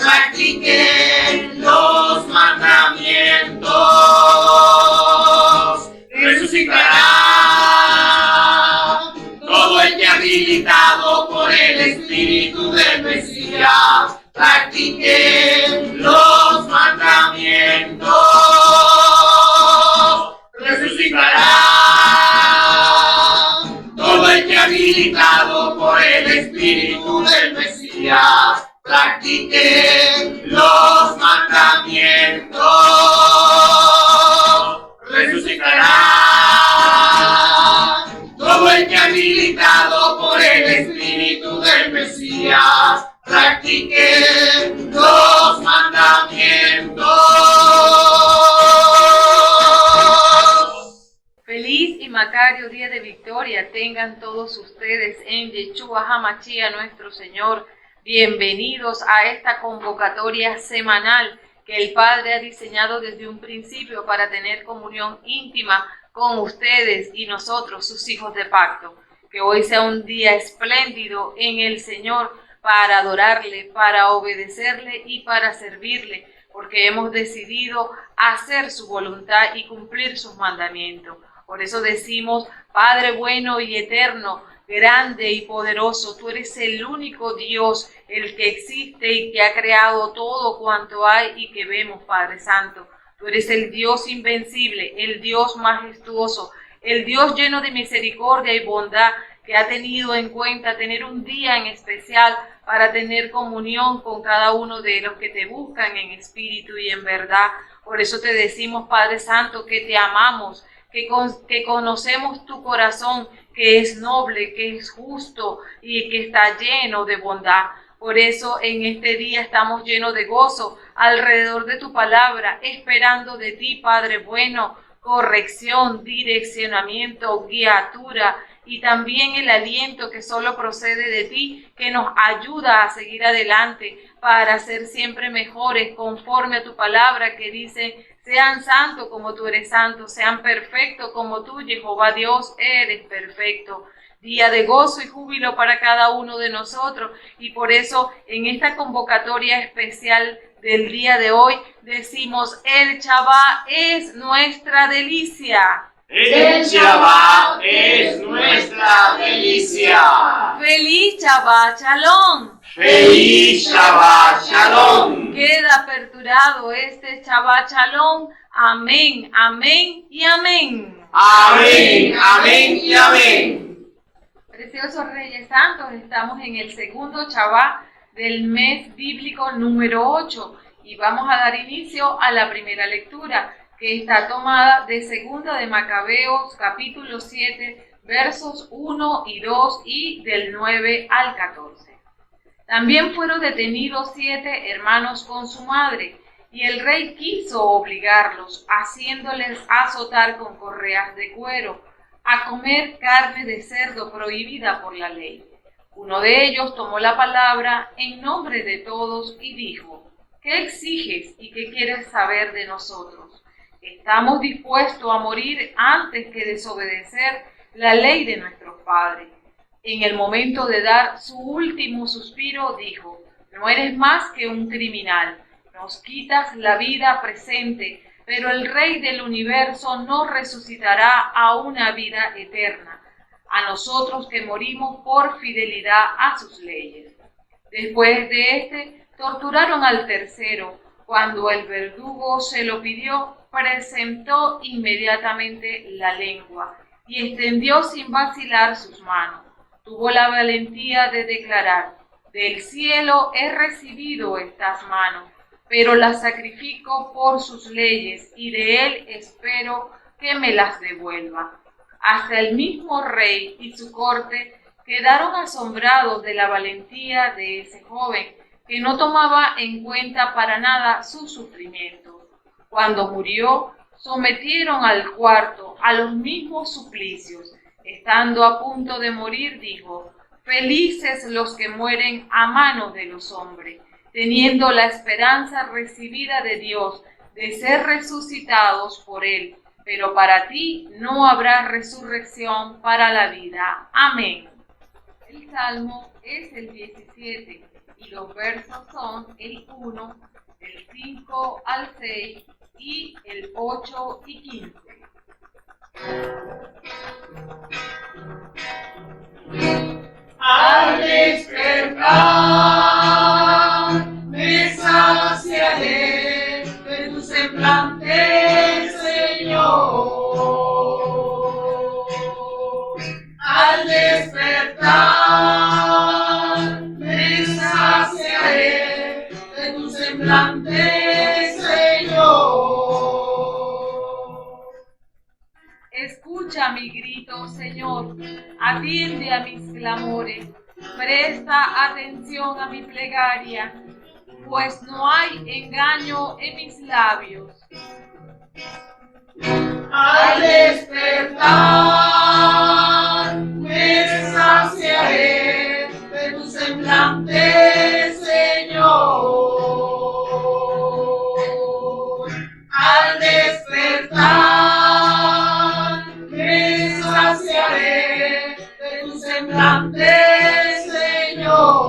practiquen los mandamientos. Resucitará todo el que habilitado por el Espíritu del Mesías practique los mandamientos. Resucitará todo el que habilitado por el Espíritu del Mesías practique los mandamientos. Resucitará todo el que habilitado por el Espíritu del Mesías practique los mandamientos. Feliz y macario día de victoria tengan todos ustedes en Yeshua HaMashiach nuestro Señor. Bienvenidos a esta convocatoria semanal que el Padre ha diseñado desde un principio para tener comunión íntima con ustedes y nosotros, sus hijos de pacto. Que hoy sea un día espléndido en el Señor para adorarle, para obedecerle y para servirle, porque hemos decidido hacer su voluntad y cumplir sus mandamientos. Por eso decimos, Padre bueno y eterno, grande y poderoso, tú eres el único Dios, el que existe y que ha creado todo cuanto hay y que vemos, Padre Santo. Tú eres el Dios invencible, el Dios majestuoso, el Dios lleno de misericordia y bondad, que ha tenido en cuenta tener un día en especial para tener comunión con cada uno de los que te buscan en espíritu y en verdad. Por eso te decimos, Padre Santo, que te amamos, que conocemos tu corazón, que es noble, que es justo y que está lleno de bondad. Por eso en este día estamos llenos de gozo alrededor de tu palabra, esperando de ti, Padre bueno, corrección, direccionamiento, guiatura y también el aliento que solo procede de ti, que nos ayuda a seguir adelante para ser siempre mejores conforme a tu palabra que dice: sean santos como tú eres santo, sean perfectos como tú, Jehová Dios, eres perfecto. Día de gozo y júbilo para cada uno de nosotros, y por eso en esta convocatoria especial del día de hoy decimos: el Shabbat es nuestra delicia. El Shabbat es nuestra delicia. ¡Feliz Shabbat Shalom! ¡Feliz Shabbat Shalom! Queda aperturado este Shabbat Shalom. Amén, amén y amén. Amén, amén y amén. Preciosos Reyes Santos, estamos en el segundo Shabbat del mes bíblico número 8 y vamos a dar inicio a la primera lectura, que está tomada de Segunda de Macabeos, capítulo 7, versos 1 y 2 y del 9 al 14. También fueron detenidos 7 hermanos con su madre, y el rey quiso obligarlos, haciéndoles azotar con correas de cuero, a comer carne de cerdo prohibida por la ley. Uno de ellos tomó la palabra en nombre de todos y dijo: ¿qué exiges y qué quieres saber de nosotros? Estamos dispuestos a morir antes que desobedecer la ley de nuestros padres. En el momento de dar su último suspiro, dijo: no eres más que un criminal, nos quitas la vida presente, pero el Rey del universo no resucitará a una vida eterna, a nosotros que morimos por fidelidad a sus leyes. Después de torturaron al tercero. Cuando el verdugo se lo pidió, presentó inmediatamente la lengua y extendió sin vacilar sus manos. Tuvo la valentía de declarar: del cielo he recibido estas manos, pero las sacrifico por sus leyes y de él espero que me las devuelva. Hasta el mismo rey y su corte quedaron asombrados de la valentía de ese joven, que no tomaba en cuenta para nada su sufrimiento. Cuando murió, sometieron al cuarto a los mismos suplicios. Estando a punto de morir, dijo: felices los que mueren a manos de los hombres, teniendo la esperanza recibida de Dios de ser resucitados por él, pero para ti no habrá resurrección para la vida. Amén. El salmo es el 17 y los versos son el 1, el 5 al 6 y el 8 y 15. Al despertar me saciaré de tu semblante, Señor. Al despertar me saciaré de tu semblante, Señor. Escucha mi grito, Señor, atiende a mis clamores, presta atención a mi plegaria, pues no hay engaño en mis labios. Al despertar me saciaré de tu semblante, Señor. Al despertar me saciaré de tu semblante, Señor.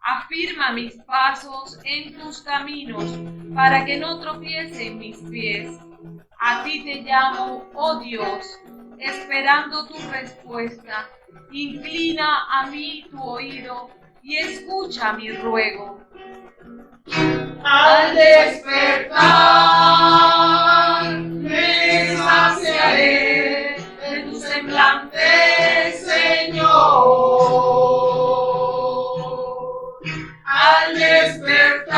Afirma mis pasos en tus caminos, para que no tropiecen mis pies. A ti te llamo, oh Dios, esperando tu respuesta. Inclina a mí tu oído y escucha mi ruego. Al despertar me saciaré de tu semblante, Señor. Al despertar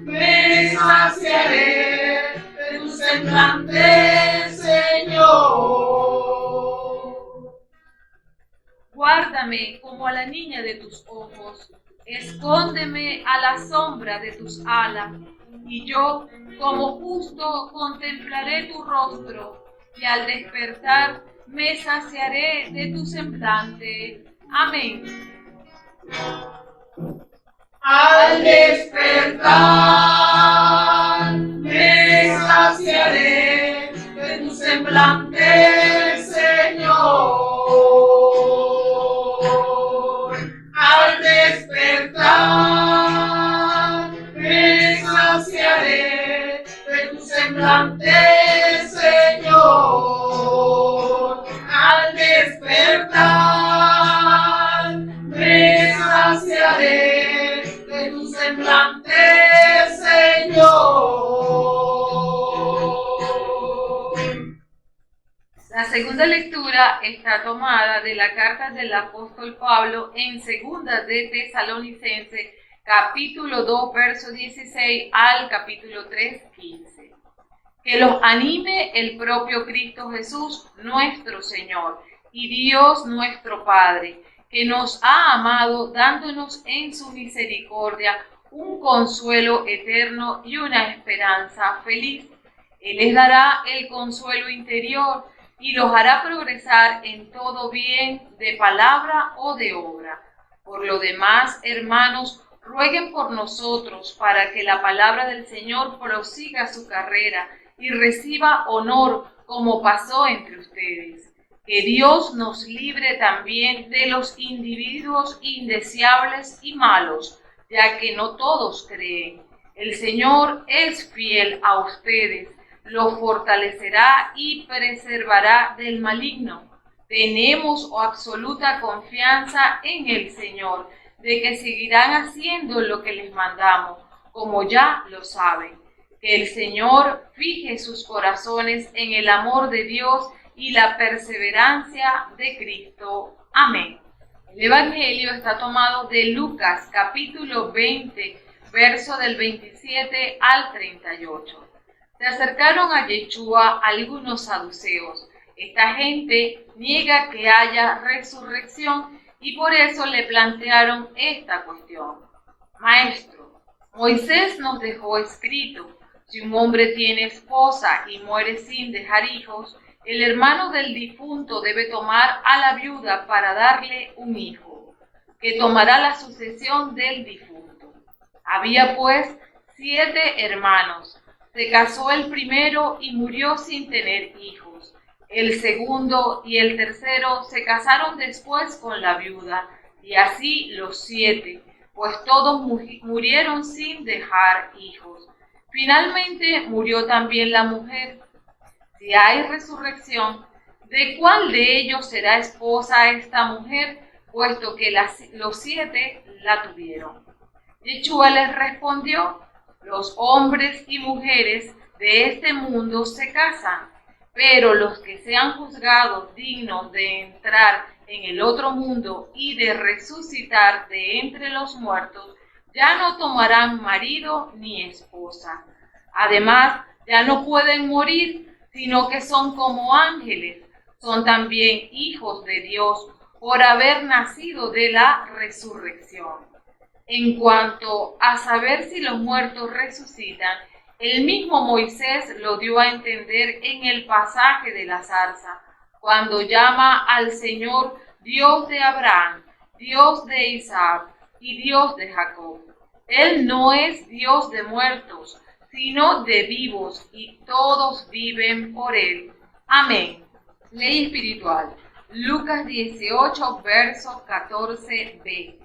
me saciaré de tu semblante, Señor. Guárdame como a la niña de tus ojos, escóndeme a la sombra de tus alas, y yo, como justo, contemplaré tu rostro, y al despertar me saciaré de tu semblante. Amén. Al despertar me saciaré de tu semblante, Señor. Al despertar me saciaré de tu semblante, Señor. Al despertar me saciaré de tu semblante, Señor. La segunda lectura está tomada de la carta del apóstol Pablo en segunda de Tesalonicenses, capítulo 2, verso 16 al capítulo 3, 15. Que los anime el propio Cristo Jesús, nuestro Señor, y Dios nuestro Padre, que nos ha amado dándonos en su misericordia un consuelo eterno y una esperanza feliz. Él les dará el consuelo interior y los hará progresar en todo bien de palabra o de obra. Por lo demás, hermanos, rueguen por nosotros para que la palabra del Señor prosiga su carrera y reciba honor como pasó entre ustedes. Que Dios nos libre también de los individuos indeseables y malos, ya que no todos creen. El Señor es fiel a ustedes, los fortalecerá y preservará del maligno. Tenemos absoluta confianza en el Señor, de que seguirán haciendo lo que les mandamos, como ya lo saben. Que el Señor fije sus corazones en el amor de Dios y la perseverancia de Cristo. Amén. El Evangelio está tomado de Lucas, capítulo 20, verso del 27 al 38. Se acercaron a Yeshua algunos saduceos. Esta gente niega que haya resurrección y por eso le plantearon esta cuestión. Maestro, Moisés nos dejó escrito: si un hombre tiene esposa y muere sin dejar hijos, el hermano del difunto debe tomar a la viuda para darle un hijo, que tomará la sucesión del difunto. Había pues 7 hermanos. Se casó el primero y murió sin tener hijos. El segundo y el tercero se casaron después con la viuda, y así los 7, pues todos murieron sin dejar hijos. Finalmente murió también la mujer. Si hay resurrección, ¿de cuál de ellos será esposa esta mujer, puesto que los 7 la tuvieron? Yeshua les respondió: los hombres y mujeres de este mundo se casan, pero los que sean juzgados dignos de entrar en el otro mundo y de resucitar de entre los muertos, ya no tomarán marido ni esposa. Además, ya no pueden morir, sino que son como ángeles. Son también hijos de Dios por haber nacido de la resurrección. En cuanto a saber si los muertos resucitan, el mismo Moisés lo dio a entender en el pasaje de la zarza, cuando llama al Señor Dios de Abraham, Dios de Isaac y Dios de Jacob. Él no es Dios de muertos, sino de vivos, y todos viven por Él. Amén. Ley espiritual. Lucas 18, verso 14b.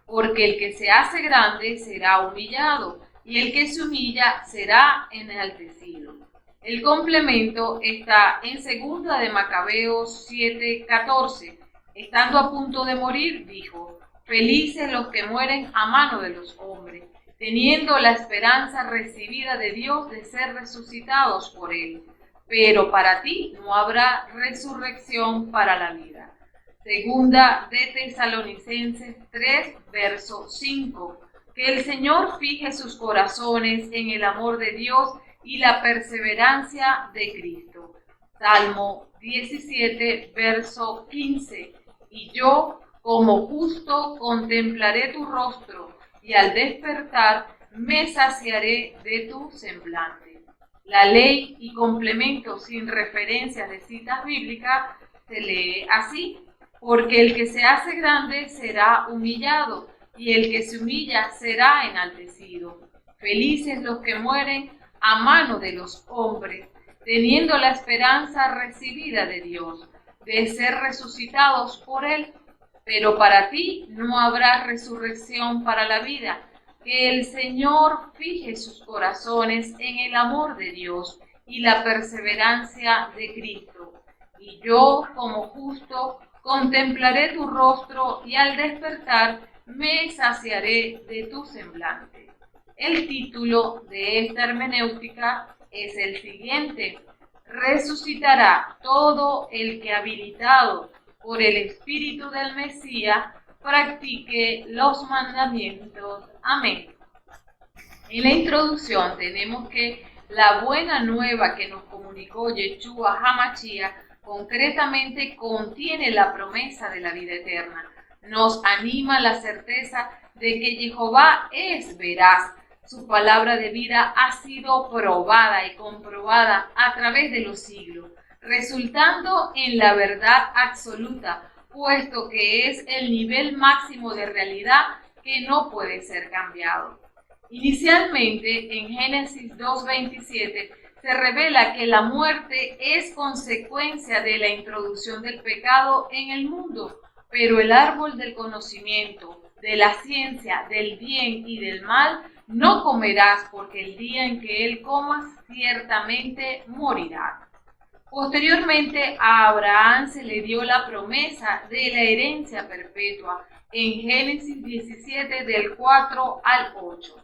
Porque el que se hace grande será humillado, y el que se humilla será enaltecido. El complemento está en 2 de Macabeos 7:14. Estando a punto de morir, dijo: felices los que mueren a mano de los hombres, teniendo la esperanza recibida de Dios de ser resucitados por Él. Pero para ti no habrá resurrección para la vida. Segunda de Tesalonicenses 3, verso 5. Que el Señor fije sus corazones en el amor de Dios y la perseverancia de Cristo. Salmo 17, verso 15. Y yo, como justo, contemplaré tu rostro, y al despertar me saciaré de tu semblante. La ley y complemento sin referencias de citas bíblicas se lee así: porque el que se hace grande será humillado, y el que se humilla será enaltecido. Felices los que mueren a mano de los hombres, teniendo la esperanza recibida de Dios, de ser resucitados por Él. Pero para ti no habrá resurrección para la vida. Que el Señor fije sus corazones en el amor de Dios y la perseverancia de Cristo. Y yo, como justo, contemplaré tu rostro, y al despertar me saciaré de tu semblante. El título de esta hermenéutica es el siguiente: resucitará todo el que, habilitado por el Espíritu del Mesías, practique los mandamientos. Amén. En la introducción tenemos que la buena nueva que nos comunicó Yeshua HaMashiach concretamente contiene la promesa de la vida eterna. Nos anima la certeza de que Jehová es veraz. Su palabra de vida ha sido probada y comprobada a través de los siglos, resultando en la verdad absoluta, puesto que es el nivel máximo de realidad que no puede ser cambiado. Inicialmente, en Génesis 2:27, se revela que la muerte es consecuencia de la introducción del pecado en el mundo, pero el árbol del conocimiento, de la ciencia, del bien y del mal, no comerás, porque el día en que él comas, ciertamente morirás. Posteriormente, a Abraham se le dio la promesa de la herencia perpetua en Génesis 17, del 4 al 8.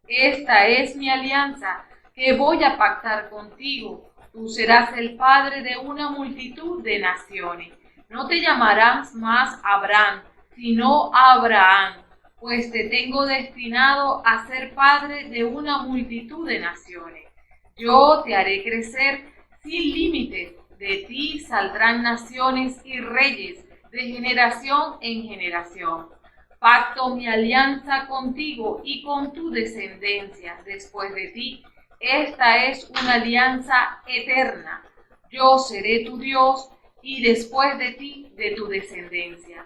Esta es mi alianza que voy a pactar contigo. Tú serás el padre de una multitud de naciones. No te llamarás más Abraham, sino Abraham, pues te tengo destinado a ser padre de una multitud de naciones. Yo te haré crecer sin límites. De ti saldrán naciones y reyes, de generación en generación. Pacto mi alianza contigo y con tu descendencia después de ti. Esta es una alianza eterna. Yo seré tu Dios y después de ti, de tu descendencia.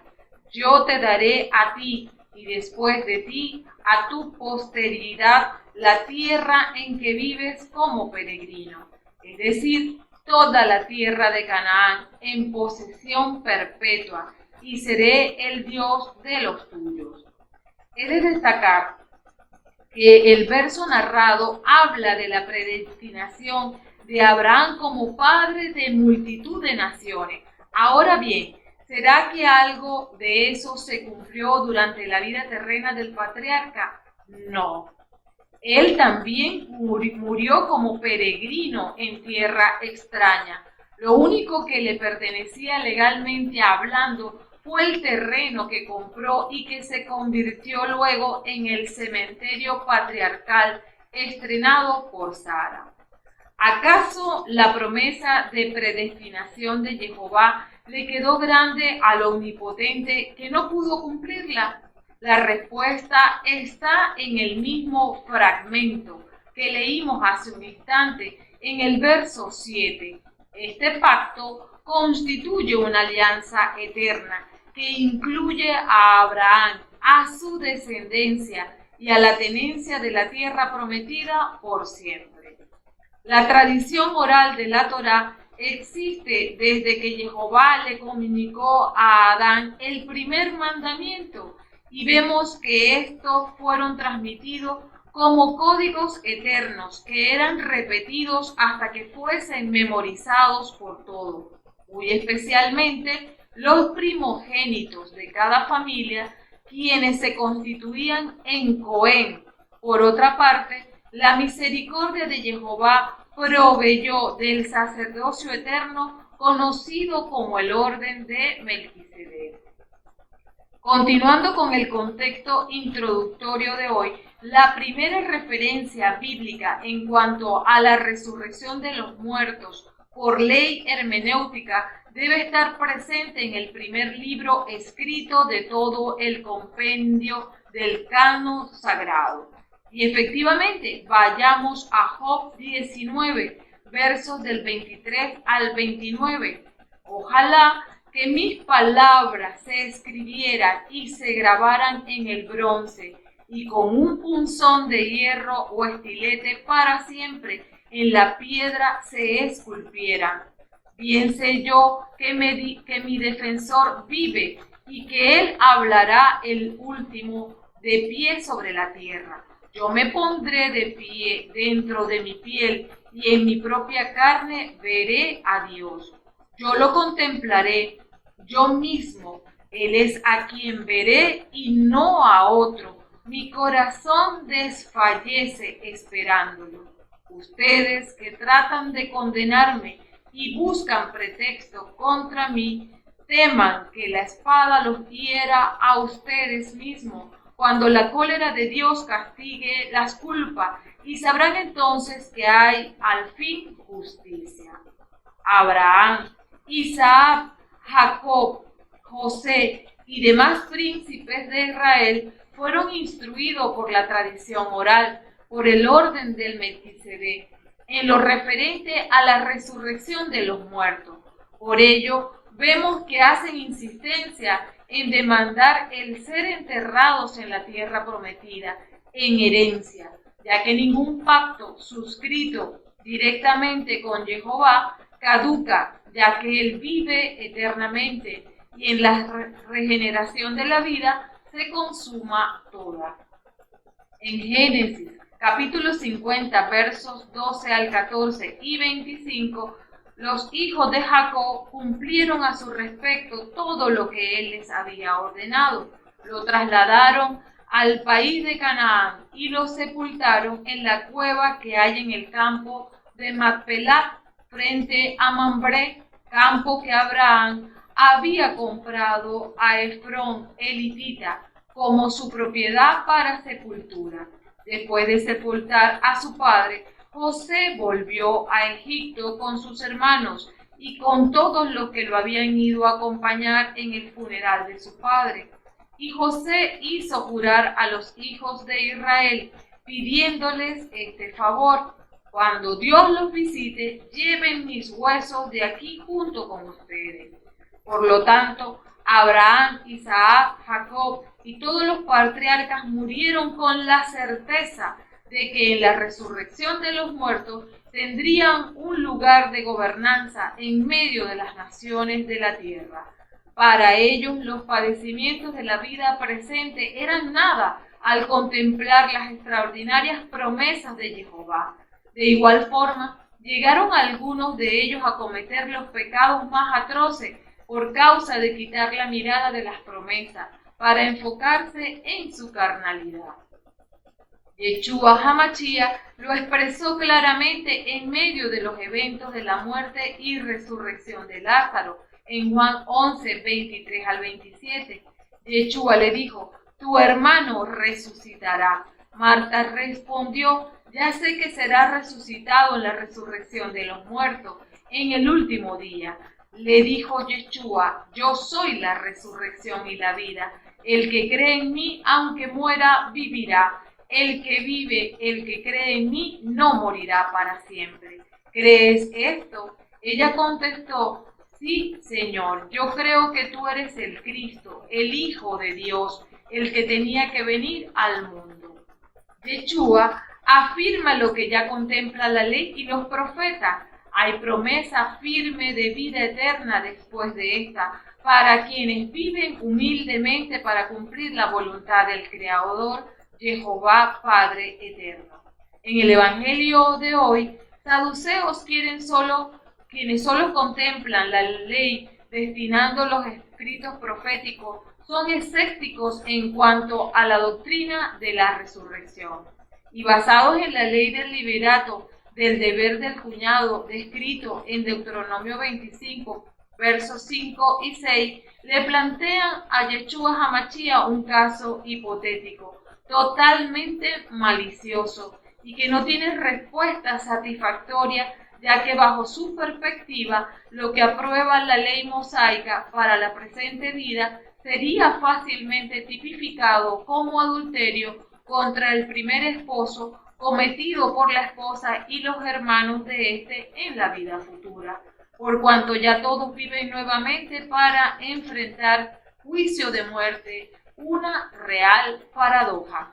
Yo te daré a ti y después de ti, a tu posteridad, la tierra en que vives como peregrino, es decir, toda la tierra de Canaán en posesión perpetua, y seré el Dios de los tuyos. He de destacar que el verso narrado habla de la predestinación de Abraham como padre de multitud de naciones. Ahora bien, ¿será que algo de eso se cumplió durante la vida terrena del patriarca? No. Él también murió como peregrino en tierra extraña. Lo único que le pertenecía legalmente hablando fue el terreno que compró y que se convirtió luego en el cementerio patriarcal estrenado por Sara. ¿Acaso la promesa de predestinación de Jehová le quedó grande al Omnipotente que no pudo cumplirla? La respuesta está en el mismo fragmento que leímos hace un instante, en el verso 7. Este pacto constituye una alianza eterna que incluye a Abraham, a su descendencia y a la tenencia de la tierra prometida por siempre. La tradición oral de la Torá existe desde que Jehová le comunicó a Adán el primer mandamiento, y vemos que estos fueron transmitidos como códigos eternos que eran repetidos hasta que fuesen memorizados por todos, muy especialmente los primogénitos de cada familia, quienes se constituían en Cohen. Por otra parte, la misericordia de Jehová proveyó del sacerdocio eterno conocido como el orden de Melquisedec. Continuando con el contexto introductorio de hoy, la primera referencia bíblica en cuanto a la resurrección de los muertos por ley hermenéutica debe estar presente en el primer libro escrito de todo el compendio del canon sagrado. Y efectivamente, vayamos a Job 19, versos del 23 al 29. Ojalá que mis palabras se escribieran y se grabaran en el bronce, y con un punzón de hierro o estilete para siempre en la piedra se esculpieran. Bien sé yo que mi defensor vive, y que él hablará el último de pie sobre la tierra. Yo me pondré de pie dentro de mi piel, y en mi propia carne veré a Dios. Yo lo contemplaré, yo mismo. Él es a quien veré y no a otro. Mi corazón desfallece esperándolo. Ustedes que tratan de condenarme y buscan pretexto contra mí, teman que la espada los hiera a ustedes mismos, cuando la cólera de Dios castigue las culpas, y sabrán entonces que hay al fin justicia. Abraham, Isaac, Jacob, José y demás príncipes de Israel fueron instruidos por la tradición oral, por el orden del Melquisedec, en lo referente a la resurrección de los muertos. Por ello, vemos que hacen insistencia en demandar el ser enterrados en la tierra prometida, en herencia, ya que ningún pacto suscrito directamente con Jehová caduca, ya que Él vive eternamente, y en la regeneración de la vida se consuma toda. En Génesis, capítulo 50, versos 12 al 14 y 25, los hijos de Jacob cumplieron a su respecto todo lo que él les había ordenado. Lo trasladaron al país de Canaán y lo sepultaron en la cueva que hay en el campo de Macpelat, frente a Mambré, campo que Abraham había comprado a Efrón elitita como su propiedad para sepultura. Después de sepultar a su padre, José volvió a Egipto con sus hermanos y con todos los que lo habían ido a acompañar en el funeral de su padre. Y José hizo jurar a los hijos de Israel, pidiéndoles este favor: cuando Dios los visite, lleven mis huesos de aquí junto con ustedes. Por lo tanto, Abraham, Isaac, Jacob y todos los patriarcas murieron con la certeza de que en la resurrección de los muertos tendrían un lugar de gobernanza en medio de las naciones de la tierra. Para ellos los padecimientos de la vida presente eran nada al contemplar las extraordinarias promesas de Jehová. De igual forma, llegaron algunos de ellos a cometer los pecados más atroces por causa de quitar la mirada de las promesas para enfocarse en su carnalidad. Yeshua HaMashiach lo expresó claramente en medio de los eventos de la muerte y resurrección de Lázaro, en Juan 11, 23 al 27. Yeshua le dijo: tu hermano resucitará. Marta respondió: ya sé que será resucitado en la resurrección de los muertos en el último día. Le dijo Yeshua: yo soy la resurrección y la vida. El que cree en mí, aunque muera, vivirá. El que vive, el que cree en mí, no morirá para siempre. ¿Crees esto? Ella contestó: sí, Señor, yo creo que tú eres el Cristo, el Hijo de Dios, el que tenía que venir al mundo. Yeshua afirma lo que ya contempla la ley y los profetas. Hay promesa firme de vida eterna después de esta, para quienes viven humildemente para cumplir la voluntad del Creador, Jehová Padre Eterno. En el Evangelio de hoy, saduceos quienes solo contemplan la ley destinando los escritos proféticos, son escépticos en cuanto a la doctrina de la resurrección. Y basados en la ley del liberato, del deber del cuñado, descrito en Deuteronomio 25, versos 5 y 6, le plantean a Yeshua HaMashiach un caso hipotético, totalmente malicioso, y que no tiene respuesta satisfactoria, ya que bajo su perspectiva, lo que aprueba la ley mosaica para la presente vida sería fácilmente tipificado como adulterio contra el primer esposo cometido por la esposa y los hermanos de éste en la vida futura, por cuanto ya todos viven nuevamente para enfrentar juicio de muerte, una real paradoja.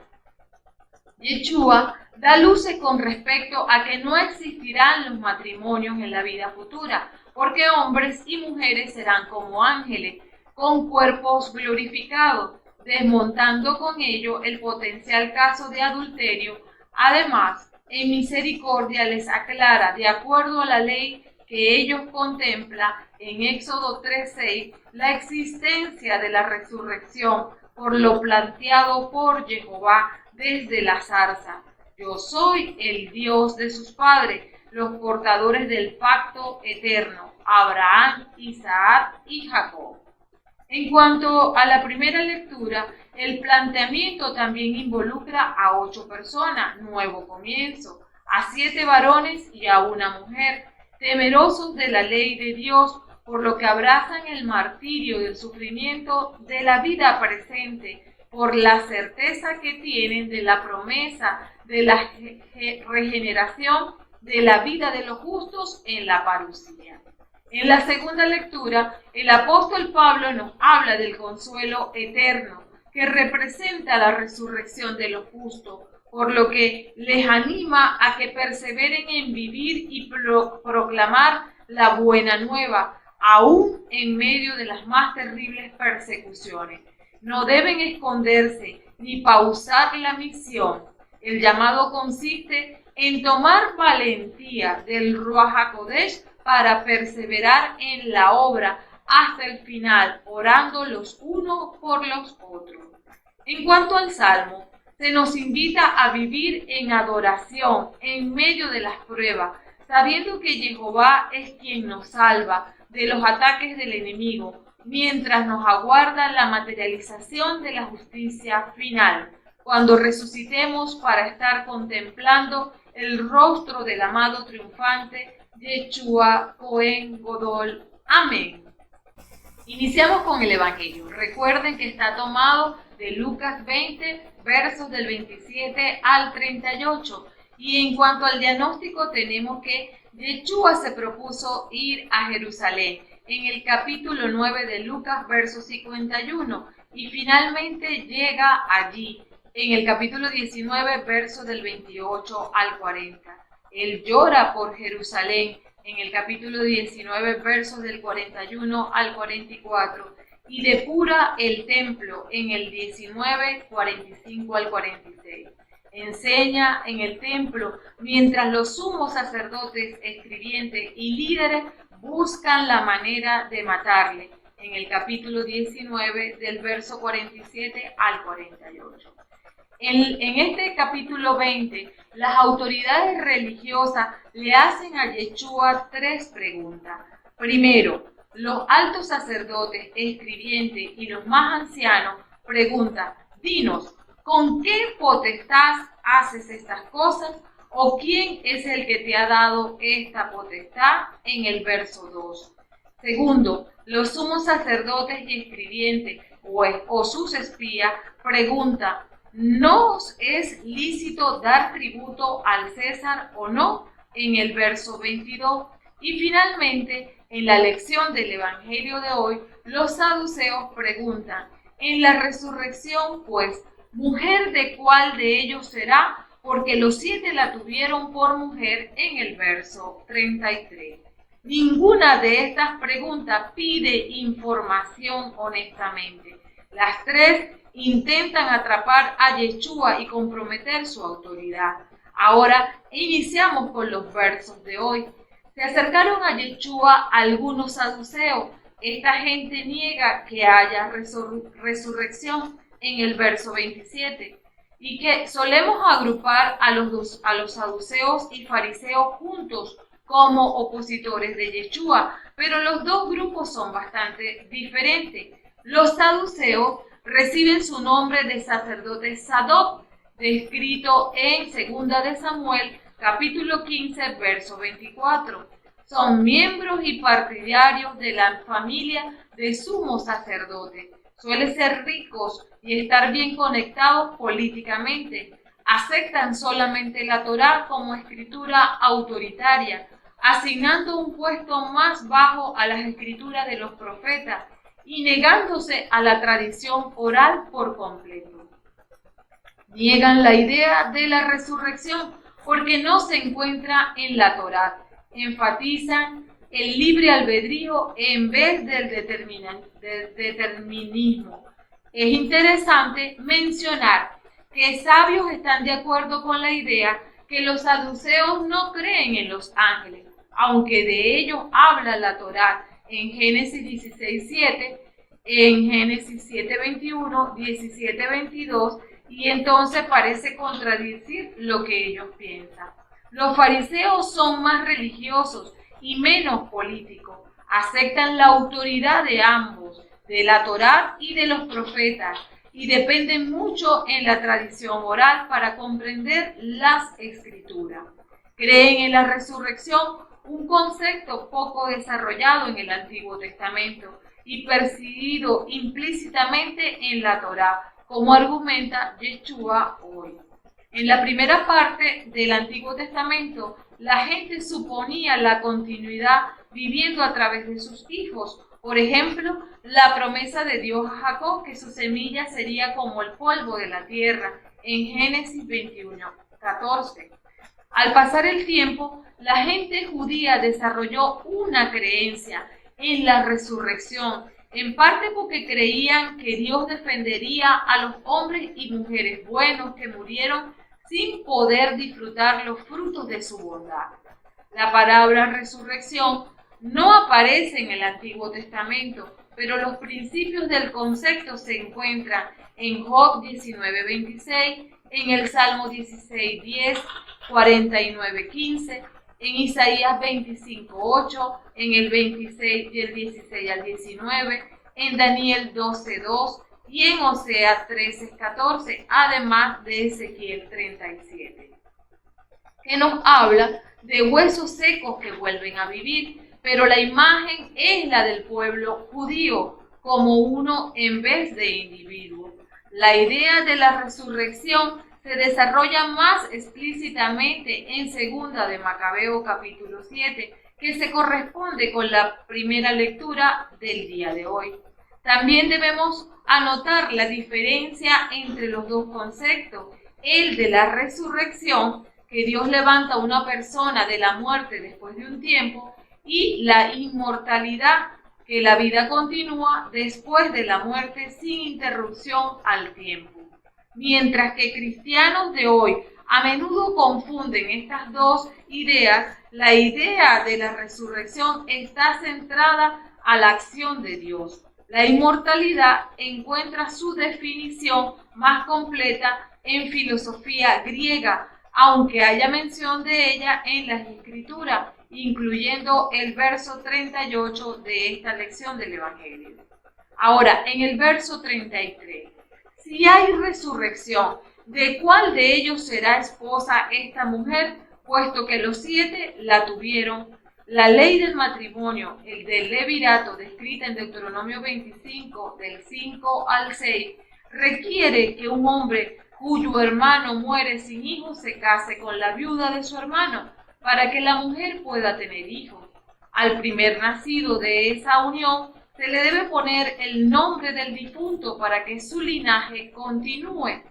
Yeshua da luces con respecto a que no existirán los matrimonios en la vida futura, porque hombres y mujeres serán como ángeles, con cuerpos glorificados, desmontando con ello el potencial caso de adulterio. Además, en misericordia les aclara, de acuerdo a la ley que ellos contemplan en Éxodo 3:6, la existencia de la resurrección por lo planteado por Jehová desde la zarza. Yo soy el Dios de sus padres, los portadores del pacto eterno, Abraham, Isaac y Jacob. En cuanto a la primera lectura, el planteamiento también involucra a 8 personas, nuevo comienzo, a 7 varones y a una mujer, temerosos de la ley de Dios, por lo que abrazan el martirio y el sufrimiento de la vida presente, por la certeza que tienen de la promesa de la regeneración de la vida de los justos en la parucía. En la segunda lectura, el apóstol Pablo nos habla del consuelo eterno que representa la resurrección de los justos, por lo que les anima a que perseveren en vivir y proclamar la buena nueva, aún en medio de las más terribles persecuciones. No deben esconderse ni pausar la misión. El llamado consiste en tomar valentía del Ruach HaKodesh para perseverar en la obra hasta el final, orando los unos por los otros. En cuanto al Salmo, se nos invita a vivir en adoración en medio de las pruebas, sabiendo que Jehová es quien nos salva de los ataques del enemigo, mientras nos aguarda la materialización de la justicia final, cuando resucitemos para estar contemplando el rostro del amado triunfante Yeshua Cohen Godol. Amén. Iniciamos con el Evangelio. Recuerden que está tomado de Lucas 20, versos del 27 al 38. Y en cuanto al diagnóstico, tenemos que Yeshua se propuso ir a Jerusalén en el capítulo 9 de Lucas, verso 51, y finalmente llega allí. en el capítulo 19, versos del 28 al 40. Él llora por Jerusalén en el capítulo 19, versos del 41 al 44. Y depura el templo en el 19, 45 al 46. Enseña en el templo mientras los sumos sacerdotes, escribientes y líderes buscan la manera de matarle, en el capítulo 19 del verso 47 al 48. En este capítulo 20, las autoridades religiosas le hacen a Yeshua 3 preguntas. Primero, los altos sacerdotes, escribientes y los más ancianos preguntan: dinos, ¿con qué potestad haces estas cosas? ¿O quién es el que te ha dado esta potestad? En el verso 2. Segundo, los sumos sacerdotes y escribientes o sus espías preguntan: ¿nos es lícito dar tributo al César o no? En el verso 22. Y finalmente, en la lección del Evangelio de hoy, los saduceos preguntan: en la resurrección, pues, ¿mujer de cuál de ellos será? Porque los 7 la tuvieron por mujer, en el verso 33. Ninguna de estas preguntas pide información honestamente. Las 3 intentan atrapar a Yeshua y comprometer su autoridad. Ahora iniciamos con los versos de hoy. Se acercaron a Yeshua algunos saduceos. Esta gente niega que haya resurrección en el verso 27 y que solemos agrupar a los saduceos y fariseos juntos como opositores de Yeshua, pero los dos grupos son bastante diferentes. Los saduceos reciben su nombre de sacerdote Sadoc, descrito en 2 de Samuel, capítulo 15, verso 24. Son miembros y partidarios de la familia de sumo sacerdote. Suelen ser ricos y estar bien conectados políticamente. Aceptan solamente la Torá como escritura autoritaria, asignando un puesto más bajo a las escrituras de los profetas y negándose a la tradición oral por completo. Niegan la idea de la resurrección porque no se encuentra en la Torá. Enfatizan el libre albedrío en vez del determinismo. Es interesante mencionar que sabios están de acuerdo con la idea que los saduceos no creen en los ángeles, aunque de ellos habla la Torá en Génesis 16:7, en Génesis 7:21, 17:22, y entonces parece contradecir lo que ellos piensan. Los fariseos son más religiosos y menos políticos. Aceptan la autoridad de ambos, de la Torá y de los profetas, y dependen mucho en la tradición oral para comprender las escrituras. Creen en la resurrección, un concepto poco desarrollado en el Antiguo Testamento y percibido implícitamente en la Torá, como argumenta Yeshua hoy. En la primera parte del Antiguo Testamento, la gente suponía la continuidad viviendo a través de sus hijos. Por ejemplo, la promesa de Dios a Jacob que su semilla sería como el polvo de la tierra, en Génesis 21:14. Al pasar el tiempo, la gente judía desarrolló una creencia en la resurrección, en parte porque creían que Dios defendería a los hombres y mujeres buenos que murieron sin poder disfrutar los frutos de su bondad. La palabra resurrección no aparece en el Antiguo Testamento, pero los principios del concepto se encuentran en Job 19:26, en el Salmo 16:10, 49:15, en Isaías 25:8, en el 26 del 16 al 19, en Daniel 12:2 y en Oseas 13:14, además de Ezequiel 37, que nos habla de huesos secos que vuelven a vivir, pero la imagen es la del pueblo judío como uno en vez de individuo. La idea de la resurrección se desarrolla más explícitamente en 2 de Macabeo capítulo 7, que se corresponde con la primera lectura del día de hoy. También debemos anotar la diferencia entre los dos conceptos, el de la resurrección, que Dios levanta a una persona de la muerte después de un tiempo, y la inmortalidad, que la vida continúa después de la muerte sin interrupción al tiempo. Mientras que cristianos de hoy a menudo confunden estas dos ideas, la idea de la resurrección está centrada a la acción de Dios. La inmortalidad encuentra su definición más completa en filosofía griega, aunque haya mención de ella en las Escrituras, incluyendo el verso 38 de esta lección del Evangelio. Ahora, en el verso 33, si hay resurrección, ¿de cuál de ellos será esposa esta mujer? Puesto que los 7 la tuvieron. La ley del matrimonio, el del levirato, descrita en Deuteronomio 25, del 5 al 6, requiere que un hombre cuyo hermano muere sin hijos se case con la viuda de su hermano, para que la mujer pueda tener hijos. Al primer nacido de esa unión se le debe poner el nombre del difunto para que su linaje continúe.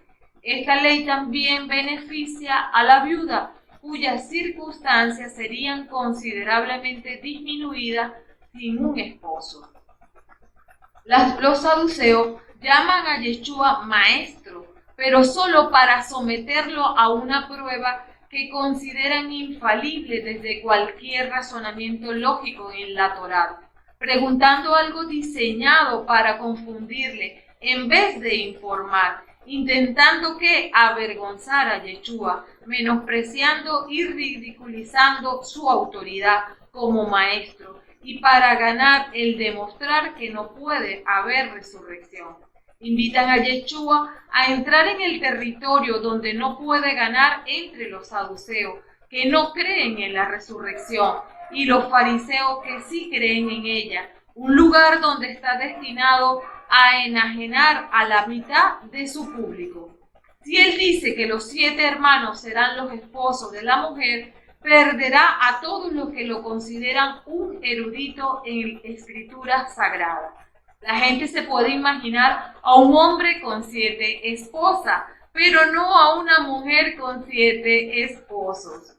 Esta ley también beneficia a la viuda, cuyas circunstancias serían considerablemente disminuidas sin un esposo. Los saduceos llaman a Yeshua maestro, pero solo para someterlo a una prueba que consideran infalible desde cualquier razonamiento lógico en la Torá, preguntando algo diseñado para confundirle en vez de informar, intentando que avergonzar a Yeshua, menospreciando y ridiculizando su autoridad como maestro, y para ganar el demostrar que no puede haber resurrección. Invitan a Yeshua a entrar en el territorio donde no puede ganar entre los saduceos, que no creen en la resurrección, y los fariseos que sí creen en ella, un lugar donde está destinado a enajenar a la mitad de su público. Si él dice que los 7 hermanos serán los esposos de la mujer, perderá a todos los que lo consideran un erudito en escritura sagrada. La gente se puede imaginar a un hombre con 7 esposas, pero no a una mujer con 7 esposos.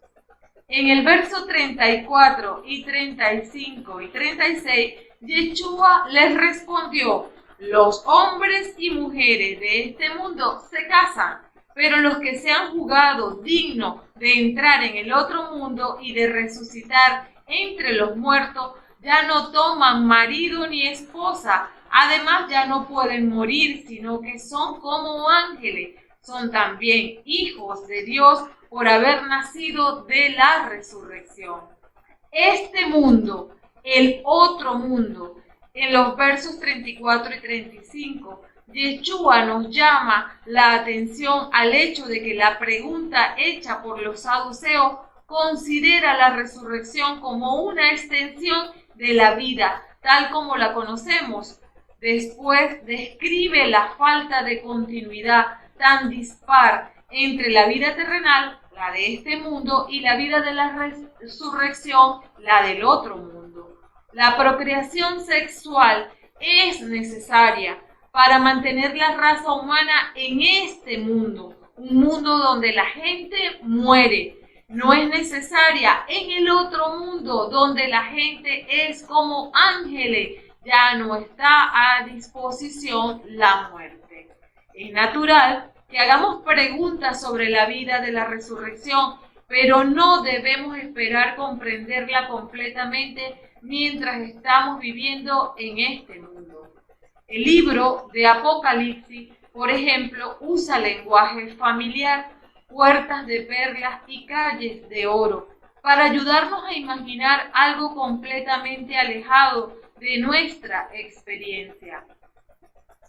En el verso 34 y 35 y 36, Yeshua les respondió: los hombres y mujeres de este mundo se casan, pero los que se han juzgado dignos de entrar en el otro mundo y de resucitar entre los muertos, ya no toman marido ni esposa. Además, ya no pueden morir, sino que son como ángeles. Son también hijos de Dios por haber nacido de la resurrección. Este mundo, el otro mundo, en los versos 34 y 35, Yeshua nos llama la atención al hecho de que la pregunta hecha por los saduceos considera la resurrección como una extensión de la vida, tal como la conocemos. Después describe la falta de continuidad tan dispar entre la vida terrenal, la de este mundo, y la vida de la resurrección, la del otro mundo. La procreación sexual es necesaria para mantener la raza humana en este mundo, un mundo donde la gente muere. No es necesaria en el otro mundo, donde la gente es como ángeles. Ya no está a disposición la muerte. Es natural que hagamos preguntas sobre la vida de la resurrección, pero no debemos esperar comprenderla completamente mientras estamos viviendo en este mundo. El libro de Apocalipsis, por ejemplo, usa lenguaje familiar, puertas de perlas y calles de oro, para ayudarnos a imaginar algo completamente alejado de nuestra experiencia.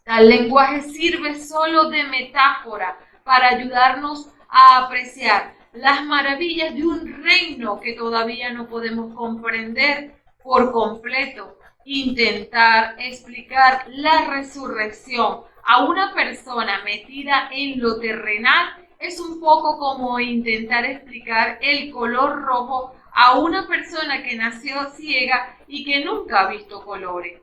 Tal lenguaje sirve solo de metáfora para ayudarnos a apreciar las maravillas de un reino que todavía no podemos comprender por completo. Intentar explicar la resurrección a una persona metida en lo terrenal es un poco como intentar explicar el color rojo a una persona que nació ciega y que nunca ha visto colores.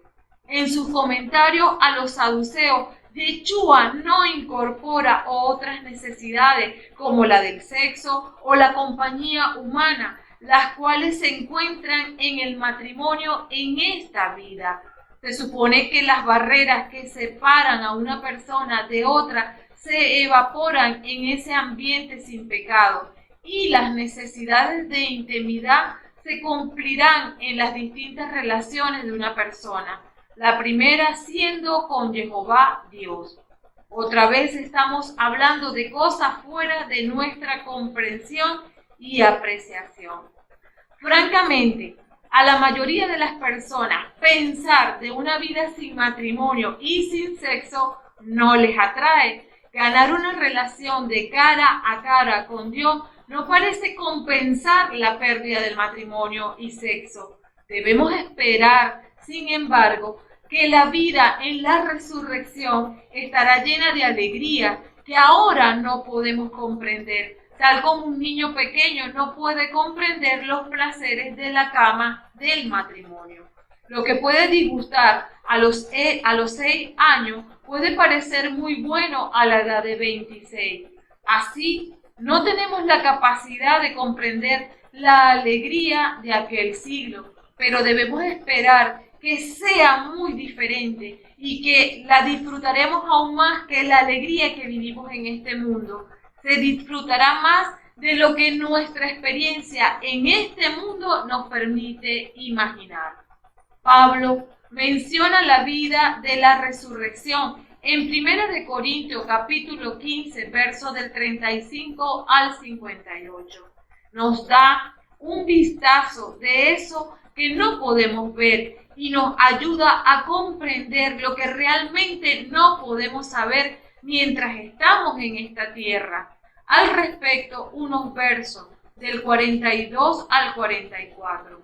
En sus comentarios a los saduceos, Yeshua no incorpora otras necesidades como la del sexo o la compañía humana, las cuales se encuentran en el matrimonio en esta vida. Se supone que las barreras que separan a una persona de otra se evaporan en ese ambiente sin pecado y las necesidades de intimidad se cumplirán en las distintas relaciones de una persona. La primera siendo con Jehová Dios. Otra vez estamos hablando de cosas fuera de nuestra comprensión y apreciación. Francamente, a la mayoría de las personas pensar de una vida sin matrimonio y sin sexo no les atrae. Ganar una relación de cara a cara con Dios no parece compensar la pérdida del matrimonio y sexo. Debemos esperar, sin embargo, que la vida en la resurrección estará llena de alegría que ahora no podemos comprender, tal como un niño pequeño no puede comprender los placeres de la cama del matrimonio. Lo que puede disgustar a los 6 años puede parecer muy bueno a la edad de 26. Así, no tenemos la capacidad de comprender la alegría de aquel siglo, pero debemos esperar que sea muy diferente y que la disfrutaremos aún más que la alegría que vivimos en este mundo. Se disfrutará más de lo que nuestra experiencia en este mundo nos permite imaginar. Pablo menciona la vida de la resurrección en 1 Corintios capítulo 15, versos del 35 al 58. Nos da un vistazo de eso que no podemos ver y nos ayuda a comprender lo que realmente no podemos saber mientras estamos en esta tierra. Al respecto, unos versos del 42 al 44.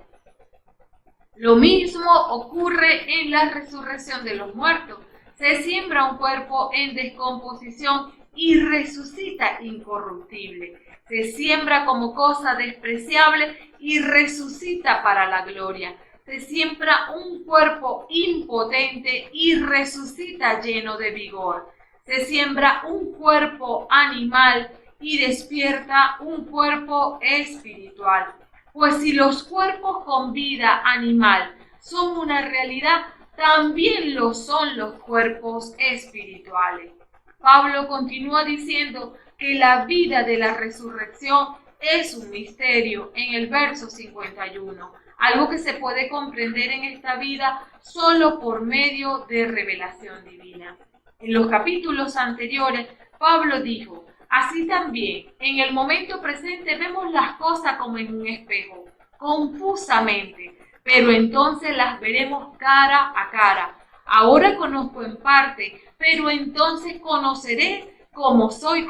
Lo mismo ocurre en la resurrección de los muertos. Se siembra un cuerpo en descomposición y resucita incorruptible. Se siembra como cosa despreciable y resucita para la gloria. Se siembra un cuerpo impotente y resucita lleno de vigor. Se siembra un cuerpo animal y despierta un cuerpo espiritual. Pues si los cuerpos con vida animal son una realidad, también lo son los cuerpos espirituales. Pablo continúa diciendo que la vida de la resurrección es un misterio en el verso 51, algo que se puede comprender en esta vida solo por medio de revelación divina. En los capítulos anteriores, Pablo dijo: así también, en el momento presente vemos las cosas como en un espejo, confusamente, pero entonces las veremos cara a cara. Ahora conozco en parte, pero entonces conoceré como soy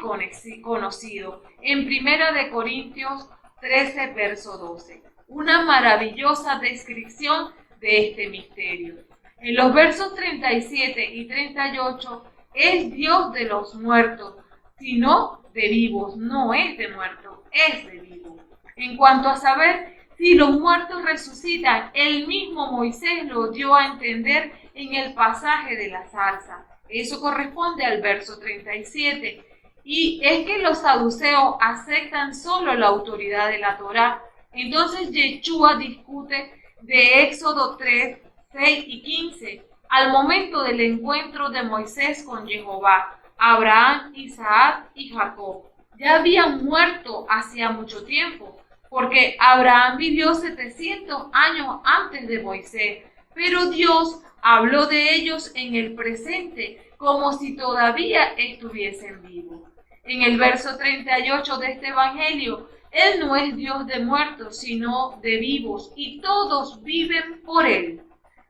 conocido. En 1 Corintios 13, verso 12. Una maravillosa descripción de este misterio. En los versos 37 y 38, es Dios de los muertos, sino de vivos. No es de muertos, es de vivos. En cuanto a saber si los muertos resucitan, el mismo Moisés lo dio a entender en el pasaje de la zarza. Eso corresponde al verso 37. Y es que los saduceos aceptan solo la autoridad de la Torá. Entonces Yeshua discute de Éxodo 3, 6 y 15, al momento del encuentro de Moisés con Jehová, Abraham, Isaac y Jacob. Ya habían muerto hacía mucho tiempo, porque Abraham vivió 700 años antes de Moisés, pero Dios habló de ellos en el presente, como si todavía estuviesen vivos. En el verso 38 de este evangelio, Él no es Dios de muertos, sino de vivos, y todos viven por Él.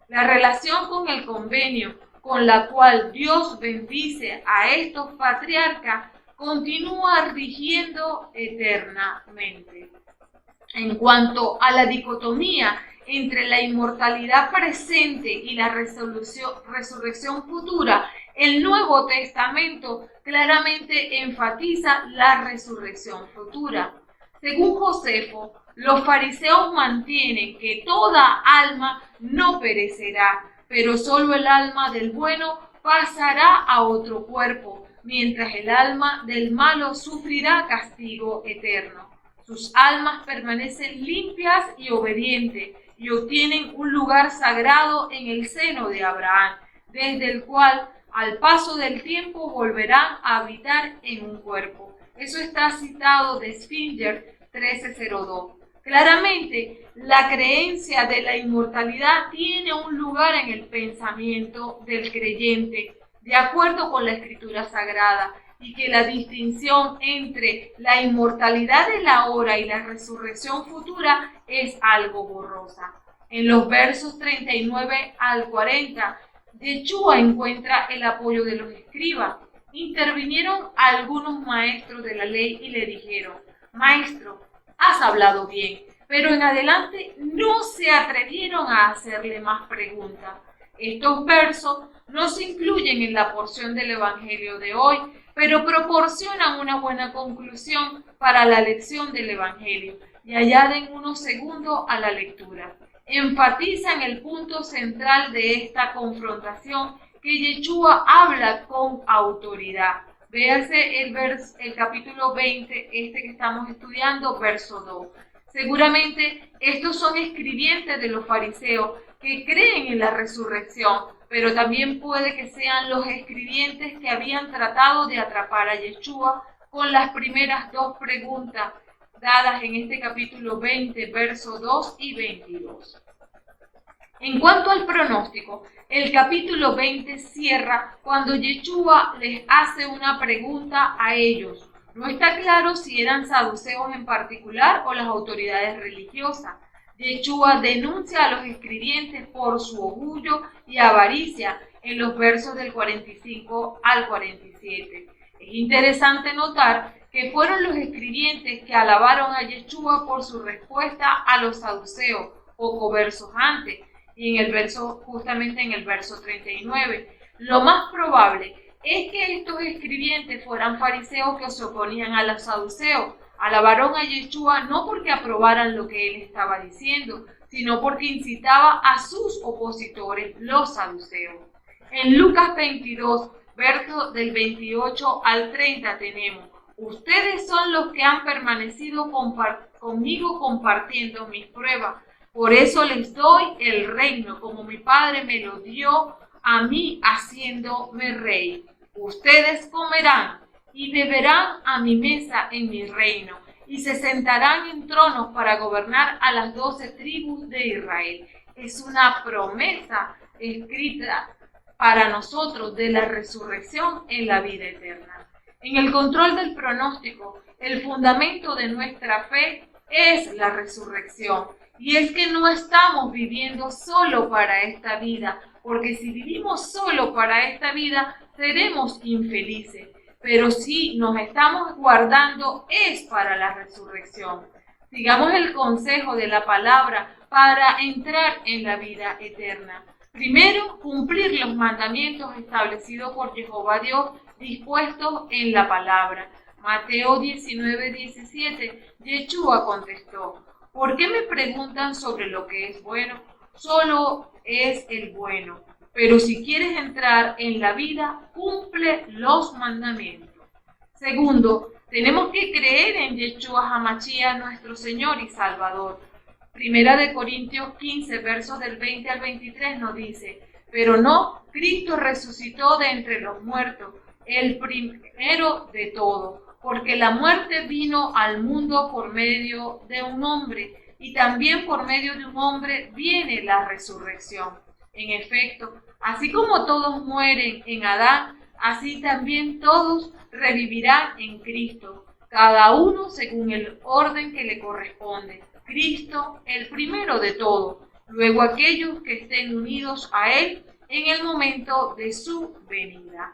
La relación con el convenio con la cual Dios bendice a estos patriarcas continúa rigiendo eternamente. En cuanto a la dicotomía entre la inmortalidad presente y la resurrección futura, el Nuevo Testamento claramente enfatiza la resurrección futura. Según Josefo, los fariseos mantienen que toda alma no perecerá, pero solo el alma del bueno pasará a otro cuerpo, mientras el alma del malo sufrirá castigo eterno. Sus almas permanecen limpias y obedientes y obtienen un lugar sagrado en el seno de Abraham, desde el cual al paso del tiempo volverán a habitar en un cuerpo. Eso está citado de Springer 1302. Claramente, la creencia de la inmortalidad tiene un lugar en el pensamiento del creyente, de acuerdo con la Escritura Sagrada, y que la distinción entre la inmortalidad de la hora y la resurrección futura es algo borrosa. En los versos 39 al 40, Yeshua encuentra el apoyo de los escribas. Intervinieron algunos maestros de la ley y le dijeron: Maestro, has hablado bien, pero en adelante no se atrevieron a hacerle más preguntas. Estos versos no se incluyen en la porción del Evangelio de hoy, pero proporcionan una buena conclusión para la lección del Evangelio y añaden unos segundos a la lectura. Enfatizan el punto central de esta confrontación, que Yeshua habla con autoridad. Véase el capítulo 20, que estamos estudiando, verso 2. Seguramente estos son escribientes de los fariseos que creen en la resurrección, pero también puede que sean los escribientes que habían tratado de atrapar a Yeshua con las primeras dos preguntas dadas en este capítulo 20, versos 2 y 22. En cuanto al pronóstico, el capítulo 20 cierra cuando Yeshua les hace una pregunta a ellos. No está claro si eran saduceos en particular o las autoridades religiosas. Yeshua denuncia a los escribientes por su orgullo y avaricia en los versos del 45 al 47. Es interesante notar que fueron los escribientes que alabaron a Yeshua por su respuesta a los saduceos, poco versos antes, y justamente en el verso 39. Lo más probable es que estos escribientes fueran fariseos que se oponían a los saduceos. Alabaron a Yeshua no porque aprobaran lo que él estaba diciendo, sino porque incitaba a sus opositores, los saduceos. En Lucas 22, versos del 28 al 30 tenemos: ustedes son los que han permanecido conmigo compartiendo mis pruebas. Por eso les doy el reino, como mi Padre me lo dio a mí, haciéndome rey. Ustedes comerán y beberán a mi mesa en mi reino, y se sentarán en tronos para gobernar a las 12 tribus de Israel. Es una promesa escrita para nosotros de la resurrección en la vida eterna. En el control del pronóstico, el fundamento de nuestra fe es la resurrección. Y es que no estamos viviendo solo para esta vida, porque si vivimos solo para esta vida, seremos infelices. Pero si nos estamos guardando, es para la resurrección. Sigamos el consejo de la palabra para entrar en la vida eterna. Primero, cumplir los mandamientos establecidos por Jehová Dios, dispuestos en la palabra. Mateo 19:17, Yeshua contestó: ¿por qué me preguntan sobre lo que es bueno? Solo es el bueno. Pero si quieres entrar en la vida, cumple los mandamientos. Segundo, tenemos que creer en Yeshua HaMashiach, nuestro Señor y Salvador. Primera de Corintios 15, versos del 20 al 23 nos dice: pero no, Cristo resucitó de entre los muertos, el primero de todo. Porque la muerte vino al mundo por medio de un hombre, y también por medio de un hombre viene la resurrección. En efecto, así como todos mueren en Adán, así también todos revivirán en Cristo, cada uno según el orden que le corresponde. Cristo, el primero de todo, luego aquellos que estén unidos a Él en el momento de su venida.